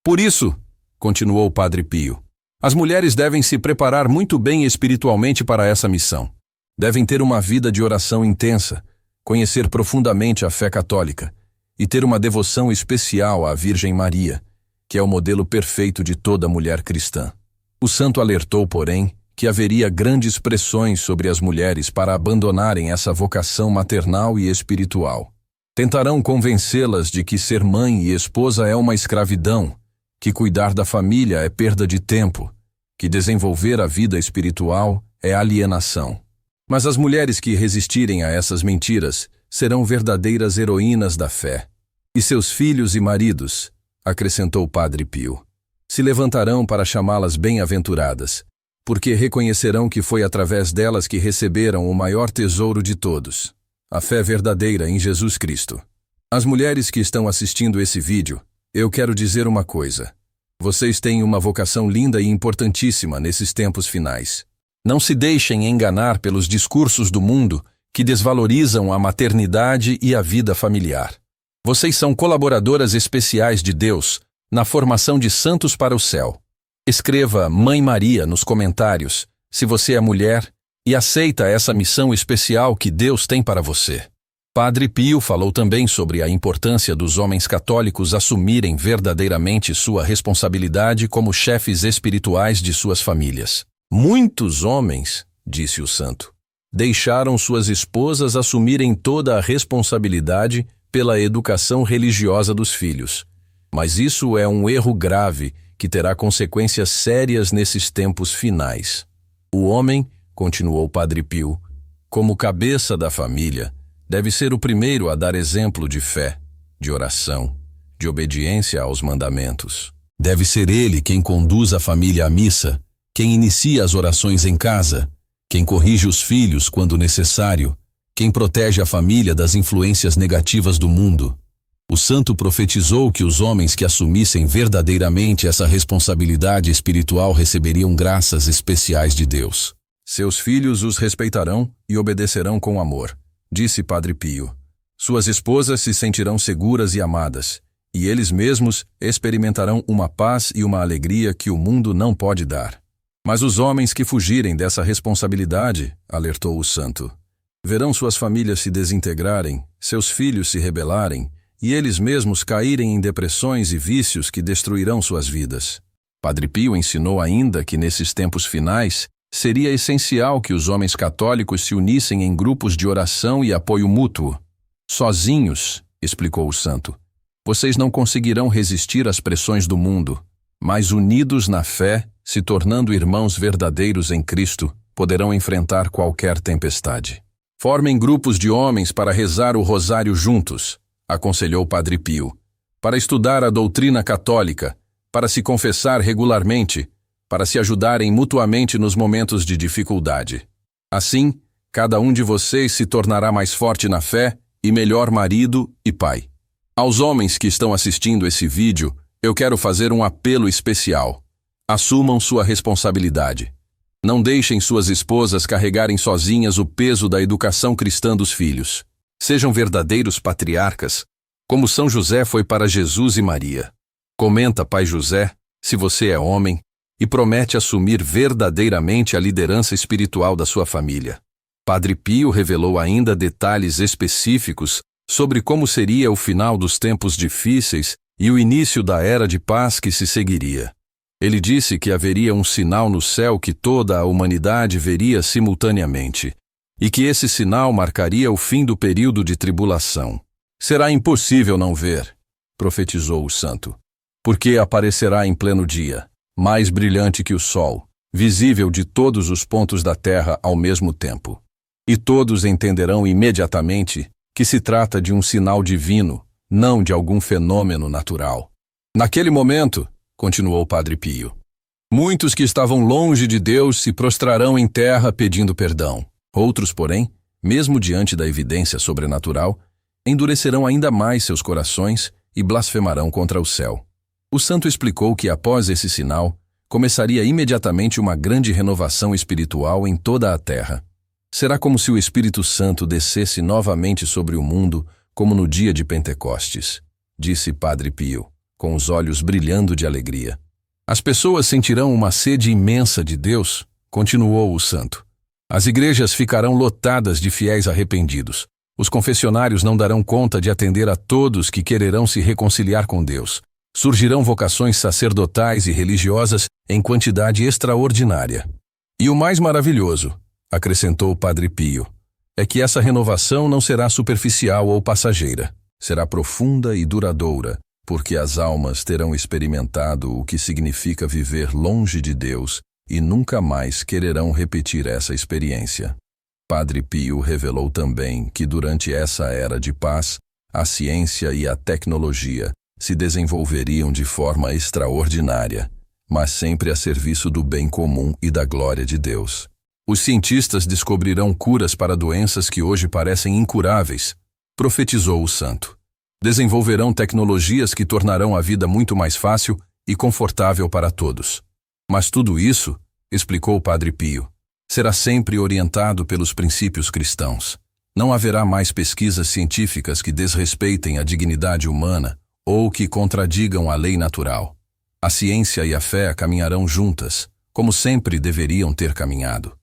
Por isso, continuou Padre Pio, as mulheres devem se preparar muito bem espiritualmente para essa missão. Devem ter uma vida de oração intensa, conhecer profundamente a fé católica e ter uma devoção especial à Virgem Maria, que é o modelo perfeito de toda mulher cristã. O santo alertou, porém, que haveria grandes pressões sobre as mulheres para abandonarem essa vocação maternal e espiritual. Tentarão convencê-las de que ser mãe e esposa é uma escravidão, que cuidar da família é perda de tempo, que desenvolver a vida espiritual é alienação. Mas as mulheres que resistirem a essas mentiras serão verdadeiras heroínas da fé. E seus filhos e maridos, acrescentou Padre Pio, se levantarão para chamá-las bem-aventuradas, porque reconhecerão que foi através delas que receberam o maior tesouro de todos, a fé verdadeira em Jesus Cristo. Às mulheres que estão assistindo esse vídeo, eu quero dizer uma coisa. Vocês têm uma vocação linda e importantíssima nesses tempos finais. Não se deixem enganar pelos discursos do mundo que desvalorizam a maternidade e a vida familiar. Vocês são colaboradoras especiais de Deus na formação de santos para o céu. Escreva Mãe Maria nos comentários se você é mulher e aceita essa missão especial que Deus tem para você. Padre Pio falou também sobre a importância dos homens católicos assumirem verdadeiramente sua responsabilidade como chefes espirituais de suas famílias. Muitos homens, disse o santo, deixaram suas esposas assumirem toda a responsabilidade pela educação religiosa dos filhos. Mas isso é um erro grave que terá consequências sérias nesses tempos finais. O homem, continuou Padre Pio, como cabeça da família, deve ser o primeiro a dar exemplo de fé, de oração, de obediência aos mandamentos. Deve ser ele quem conduz a família à missa, quem inicia as orações em casa, quem corrige os filhos quando necessário, quem protege a família das influências negativas do mundo. O santo profetizou que os homens que assumissem verdadeiramente essa responsabilidade espiritual receberiam graças especiais de Deus. Seus filhos os respeitarão e obedecerão com amor, disse Padre Pio. Suas esposas se sentirão seguras e amadas, e eles mesmos experimentarão uma paz e uma alegria que o mundo não pode dar. Mas os homens que fugirem dessa responsabilidade, alertou o santo, verão suas famílias se desintegrarem, seus filhos se rebelarem, e eles mesmos caírem em depressões e vícios que destruirão suas vidas. Padre Pio ensinou ainda que nesses tempos finais Seria essencial que os homens católicos se unissem em grupos de oração e apoio mútuo. Sozinhos, explicou o santo, vocês não conseguirão resistir às pressões do mundo, mas unidos na fé, se tornando irmãos verdadeiros em Cristo, poderão enfrentar qualquer tempestade. Formem grupos de homens para rezar o rosário juntos, aconselhou Padre Pio, para estudar a doutrina católica, para se confessar regularmente, para se ajudarem mutuamente nos momentos de dificuldade. Assim, cada um de vocês se tornará mais forte na fé e melhor marido e pai. Aos homens que estão assistindo esse vídeo, eu quero fazer um apelo especial. Assumam sua responsabilidade. Não deixem suas esposas carregarem sozinhas o peso da educação cristã dos filhos. Sejam verdadeiros patriarcas, como São José foi para Jesus e Maria. Comenta, Pai José, se você é homem, e promete assumir verdadeiramente a liderança espiritual da sua família. Padre Pio revelou ainda detalhes específicos sobre como seria o final dos tempos difíceis e o início da era de paz que se seguiria. Ele disse que haveria um sinal no céu que toda a humanidade veria simultaneamente, e que esse sinal marcaria o fim do período de tribulação. Será impossível não ver, profetizou o santo, porque aparecerá em pleno dia, mais brilhante que o sol, visível de todos os pontos da terra ao mesmo tempo. E todos entenderão imediatamente que se trata de um sinal divino, não de algum fenômeno natural. Naquele momento, continuou Padre Pio, muitos que estavam longe de Deus se prostrarão em terra pedindo perdão. Outros, porém, mesmo diante da evidência sobrenatural, endurecerão ainda mais seus corações e blasfemarão contra o céu. O santo explicou que após esse sinal, começaria imediatamente uma grande renovação espiritual em toda a terra. Será como se o Espírito Santo descesse novamente sobre o mundo, como no dia de Pentecostes, disse Padre Pio, com os olhos brilhando de alegria. As pessoas sentirão uma sede imensa de Deus, continuou o santo. As igrejas ficarão lotadas de fiéis arrependidos. Os confessionários não darão conta de atender a todos que quererão se reconciliar com Deus. Surgirão vocações sacerdotais e religiosas em quantidade extraordinária. E o mais maravilhoso, acrescentou o Padre Pio, é que essa renovação não será superficial ou passageira. Será profunda e duradoura, porque as almas terão experimentado o que significa viver longe de Deus e nunca mais quererão repetir essa experiência. Padre Pio revelou também que durante essa era de paz, a ciência e a tecnologia se desenvolveriam de forma extraordinária, mas sempre a serviço do bem comum e da glória de Deus. Os cientistas descobrirão curas para doenças que hoje parecem incuráveis, profetizou o santo. Desenvolverão tecnologias que tornarão a vida muito mais fácil e confortável para todos. Mas tudo isso, explicou o Padre Pio, será sempre orientado pelos princípios cristãos. Não haverá mais pesquisas científicas que desrespeitem a dignidade humana ou que contradigam a lei natural. A ciência e a fé caminharão juntas, como sempre deveriam ter caminhado.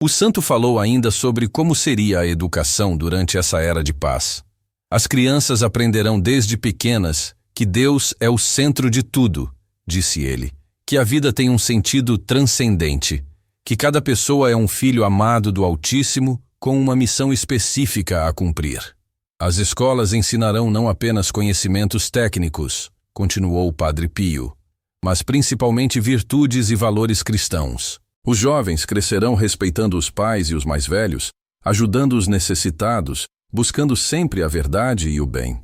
O santo falou ainda sobre como seria a educação durante essa era de paz. As crianças aprenderão desde pequenas que Deus é o centro de tudo, disse ele, que a vida tem um sentido transcendente, que cada pessoa é um filho amado do Altíssimo com uma missão específica a cumprir. As escolas ensinarão não apenas conhecimentos técnicos, continuou o Padre Pio, mas principalmente virtudes e valores cristãos. Os jovens crescerão respeitando os pais e os mais velhos, ajudando os necessitados, buscando sempre a verdade e o bem.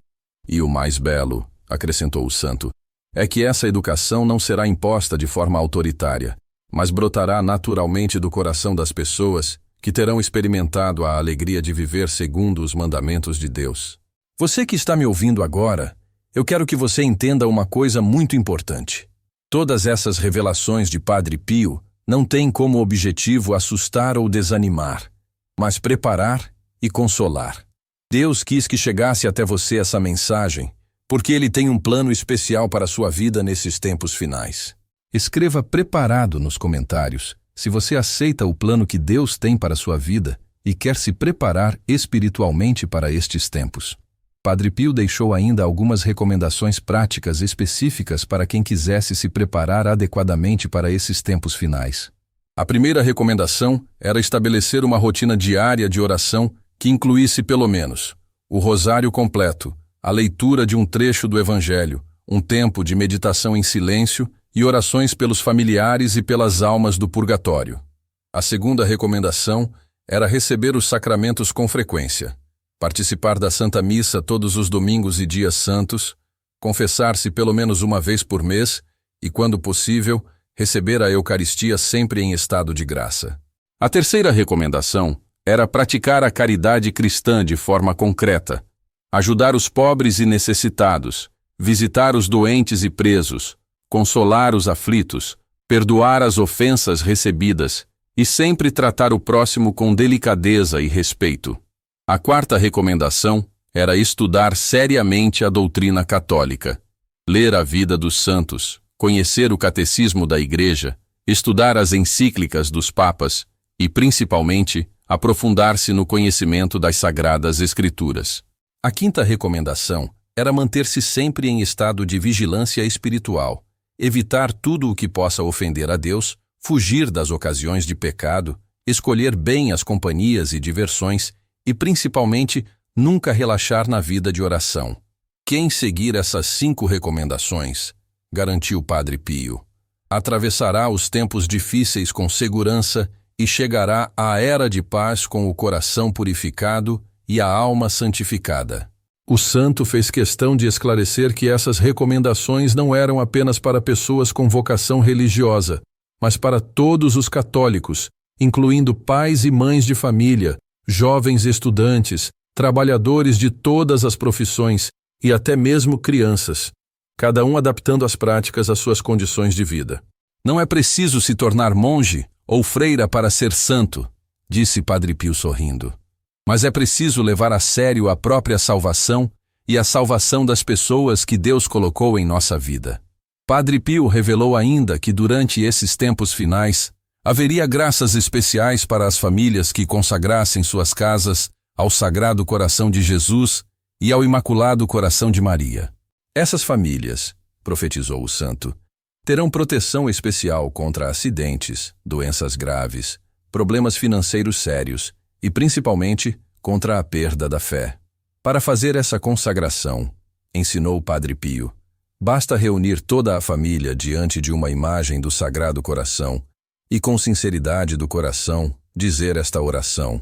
E o mais belo, acrescentou o santo, é que essa educação não será imposta de forma autoritária, mas brotará naturalmente do coração das pessoas que terão experimentado a alegria de viver segundo os mandamentos de Deus. Você que está me ouvindo agora, eu quero que você entenda uma coisa muito importante. Todas essas revelações de Padre Pio não têm como objetivo assustar ou desanimar, mas preparar e consolar. Deus quis que chegasse até você essa mensagem, porque Ele tem um plano especial para a sua vida nesses tempos finais. Escreva preparado nos comentários se você aceita o plano que Deus tem para a sua vida e quer se preparar espiritualmente para estes tempos. Padre Pio deixou ainda algumas recomendações práticas específicas para quem quisesse se preparar adequadamente para esses tempos finais. A primeira recomendação era estabelecer uma rotina diária de oração que incluísse pelo menos o rosário completo, a leitura de um trecho do Evangelho, um tempo de meditação em silêncio e orações pelos familiares e pelas almas do purgatório. A segunda recomendação era receber os sacramentos com frequência, participar da Santa Missa todos os domingos e dias santos, confessar-se pelo menos uma vez por mês e, quando possível, receber a Eucaristia sempre em estado de graça. A terceira recomendação era praticar a caridade cristã de forma concreta, ajudar os pobres e necessitados, visitar os doentes e presos, consolar os aflitos, perdoar as ofensas recebidas e sempre tratar o próximo com delicadeza e respeito. A quarta recomendação era estudar seriamente a doutrina católica, ler a vida dos santos, conhecer o catecismo da Igreja, estudar as encíclicas dos papas e, principalmente, aprofundar-se no conhecimento das Sagradas Escrituras. A quinta recomendação era manter-se sempre em estado de vigilância espiritual, evitar tudo o que possa ofender a Deus, fugir das ocasiões de pecado, escolher bem as companhias e diversões e, principalmente, nunca relaxar na vida de oração. Quem seguir essas 5 recomendações, garantiu Padre Pio, atravessará os tempos difíceis com segurança e chegará à era de paz com o coração purificado e a alma santificada. O santo fez questão de esclarecer que essas recomendações não eram apenas para pessoas com vocação religiosa, mas para todos os católicos, incluindo pais e mães de família, jovens estudantes, trabalhadores de todas as profissões e até mesmo crianças, cada um adaptando as práticas às suas condições de vida. Não é preciso se tornar monge ou freira para ser santo, disse Padre Pio sorrindo. Mas é preciso levar a sério a própria salvação e a salvação das pessoas que Deus colocou em nossa vida. Padre Pio revelou ainda que durante esses tempos finais haveria graças especiais para as famílias que consagrassem suas casas ao Sagrado Coração de Jesus e ao Imaculado Coração de Maria. Essas famílias, profetizou o santo, terão proteção especial contra acidentes, doenças graves, problemas financeiros sérios e, principalmente, contra a perda da fé. Para fazer essa consagração, ensinou Padre Pio, basta reunir toda a família diante de uma imagem do Sagrado Coração e, com sinceridade do coração, dizer esta oração: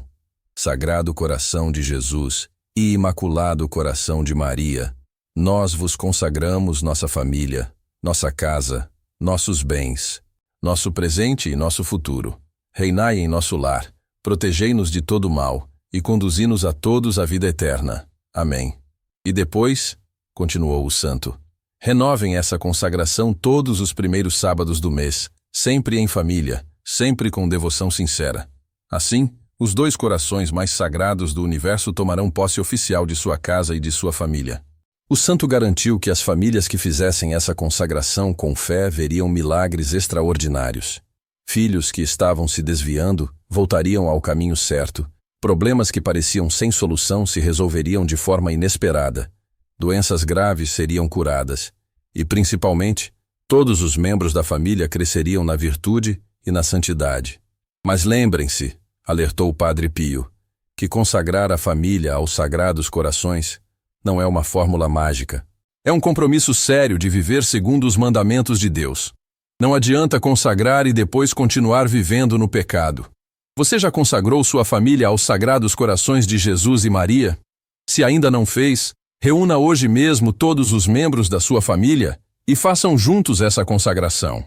Sagrado Coração de Jesus e Imaculado Coração de Maria, nós vos consagramos nossa família, nossa casa, nossos bens, nosso presente e nosso futuro. Reinai em nosso lar, protegei-nos de todo mal e conduzi-nos a todos à vida eterna. Amém. E depois, continuou o santo, renovem essa consagração todos os primeiros sábados do mês, sempre em família, sempre com devoção sincera. Assim, os 2 corações mais sagrados do universo tomarão posse oficial de sua casa e de sua família. O santo garantiu que as famílias que fizessem essa consagração com fé veriam milagres extraordinários. Filhos que estavam se desviando voltariam ao caminho certo, problemas que pareciam sem solução se resolveriam de forma inesperada, doenças graves seriam curadas e, principalmente, todos os membros da família cresceriam na virtude e na santidade. Mas lembrem-se, alertou o Padre Pio, que consagrar a família aos Sagrados Corações não é uma fórmula mágica. É um compromisso sério de viver segundo os mandamentos de Deus. Não adianta consagrar e depois continuar vivendo no pecado. Você já consagrou sua família aos Sagrados Corações de Jesus e Maria? Se ainda não fez, reúna hoje mesmo todos os membros da sua família e façam juntos essa consagração.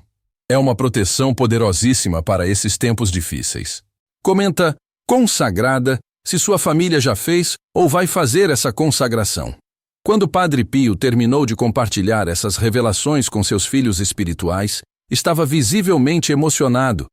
É uma proteção poderosíssima para esses tempos difíceis. Comenta consagrada se sua família já fez ou vai fazer essa consagração. Quando Padre Pio terminou de compartilhar essas revelações com seus filhos espirituais, estava visivelmente emocionado.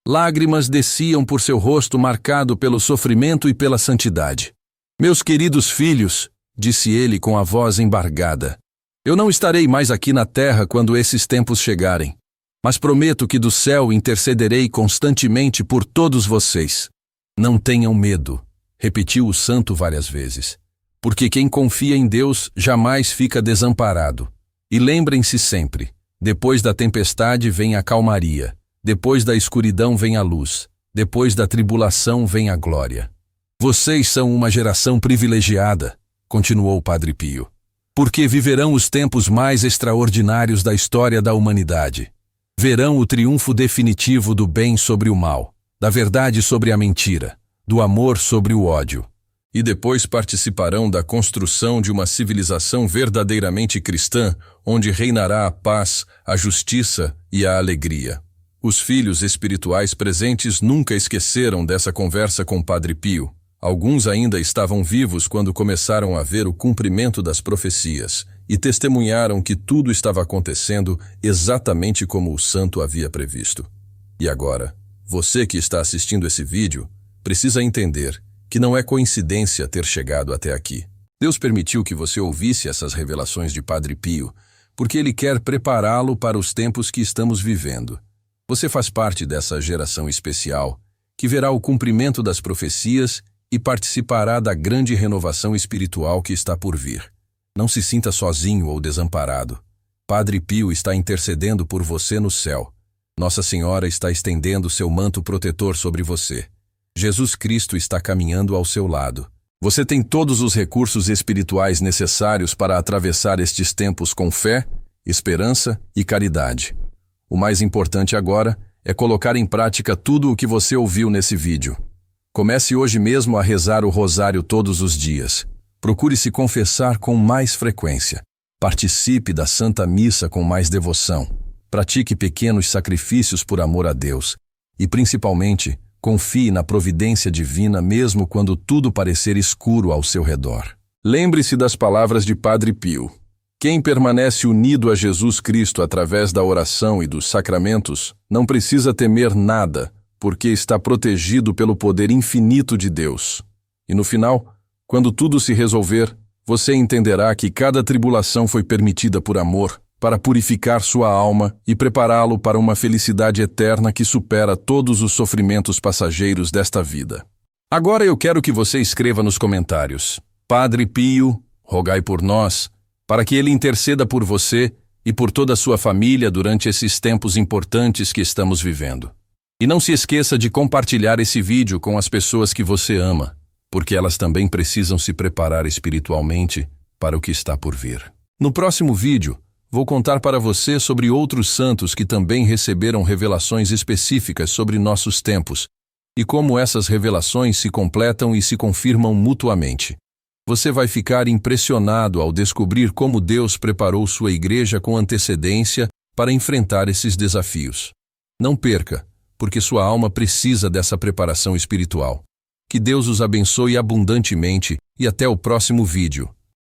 Lágrimas desciam por seu rosto marcado pelo sofrimento e pela santidade. Meus queridos filhos, disse ele com a voz embargada, eu não estarei mais aqui na terra quando esses tempos chegarem, mas prometo que do céu intercederei constantemente por todos vocês. Não tenham medo, repetiu o santo várias vezes, porque quem confia em Deus jamais fica desamparado. E lembrem-se sempre, depois da tempestade vem a calmaria, Depois da escuridão vem a luz. Depois da tribulação vem a glória. Vocês são uma geração privilegiada, continuou Padre Pio, porque viverão os tempos mais extraordinários da história da humanidade. Verão o triunfo definitivo do bem sobre o mal, da verdade sobre a mentira, do amor sobre o ódio. E depois participarão da construção de uma civilização verdadeiramente cristã, onde reinará a paz, a justiça e a alegria. Os filhos espirituais presentes nunca esqueceram dessa conversa com Padre Pio. Alguns ainda estavam vivos quando começaram a ver o cumprimento das profecias e testemunharam que tudo estava acontecendo exatamente como o santo havia previsto. E agora, você que está assistindo esse vídeo, precisa entender que não é coincidência ter chegado até aqui. Deus permitiu que você ouvisse essas revelações de Padre Pio, porque Ele quer prepará-lo para os tempos que estamos vivendo. Você faz parte dessa geração especial, que verá o cumprimento das profecias e participará da grande renovação espiritual que está por vir. Não se sinta sozinho ou desamparado. Padre Pio está intercedendo por você no céu. Nossa Senhora está estendendo seu manto protetor sobre você. Jesus Cristo está caminhando ao seu lado. Você tem todos os recursos espirituais necessários para atravessar estes tempos com fé, esperança e caridade. O mais importante agora é colocar em prática tudo o que você ouviu nesse vídeo. Comece hoje mesmo a rezar o rosário todos os dias. Procure se confessar com mais frequência. Participe da Santa Missa com mais devoção. Pratique pequenos sacrifícios por amor a Deus. E, principalmente, confie na providência divina mesmo quando tudo parecer escuro ao seu redor. Lembre-se das palavras de Padre Pio. Quem permanece unido a Jesus Cristo através da oração e dos sacramentos não precisa temer nada, porque está protegido pelo poder infinito de Deus. E no final, quando tudo se resolver, você entenderá que cada tribulação foi permitida por amor, para purificar sua alma e prepará-lo para uma felicidade eterna que supera todos os sofrimentos passageiros desta vida. Agora eu quero que você escreva nos comentários: Padre Pio, rogai por nós, para que ele interceda por você e por toda a sua família durante esses tempos importantes que estamos vivendo. E não se esqueça de compartilhar esse vídeo com as pessoas que você ama, porque elas também precisam se preparar espiritualmente para o que está por vir. No próximo vídeo, vou contar para você sobre outros santos que também receberam revelações específicas sobre nossos tempos e como essas revelações se completam e se confirmam mutuamente. Você vai ficar impressionado ao descobrir como Deus preparou sua igreja com antecedência para enfrentar esses desafios. Não perca, porque sua alma precisa dessa preparação espiritual. Que Deus os abençoe abundantemente e até o próximo vídeo.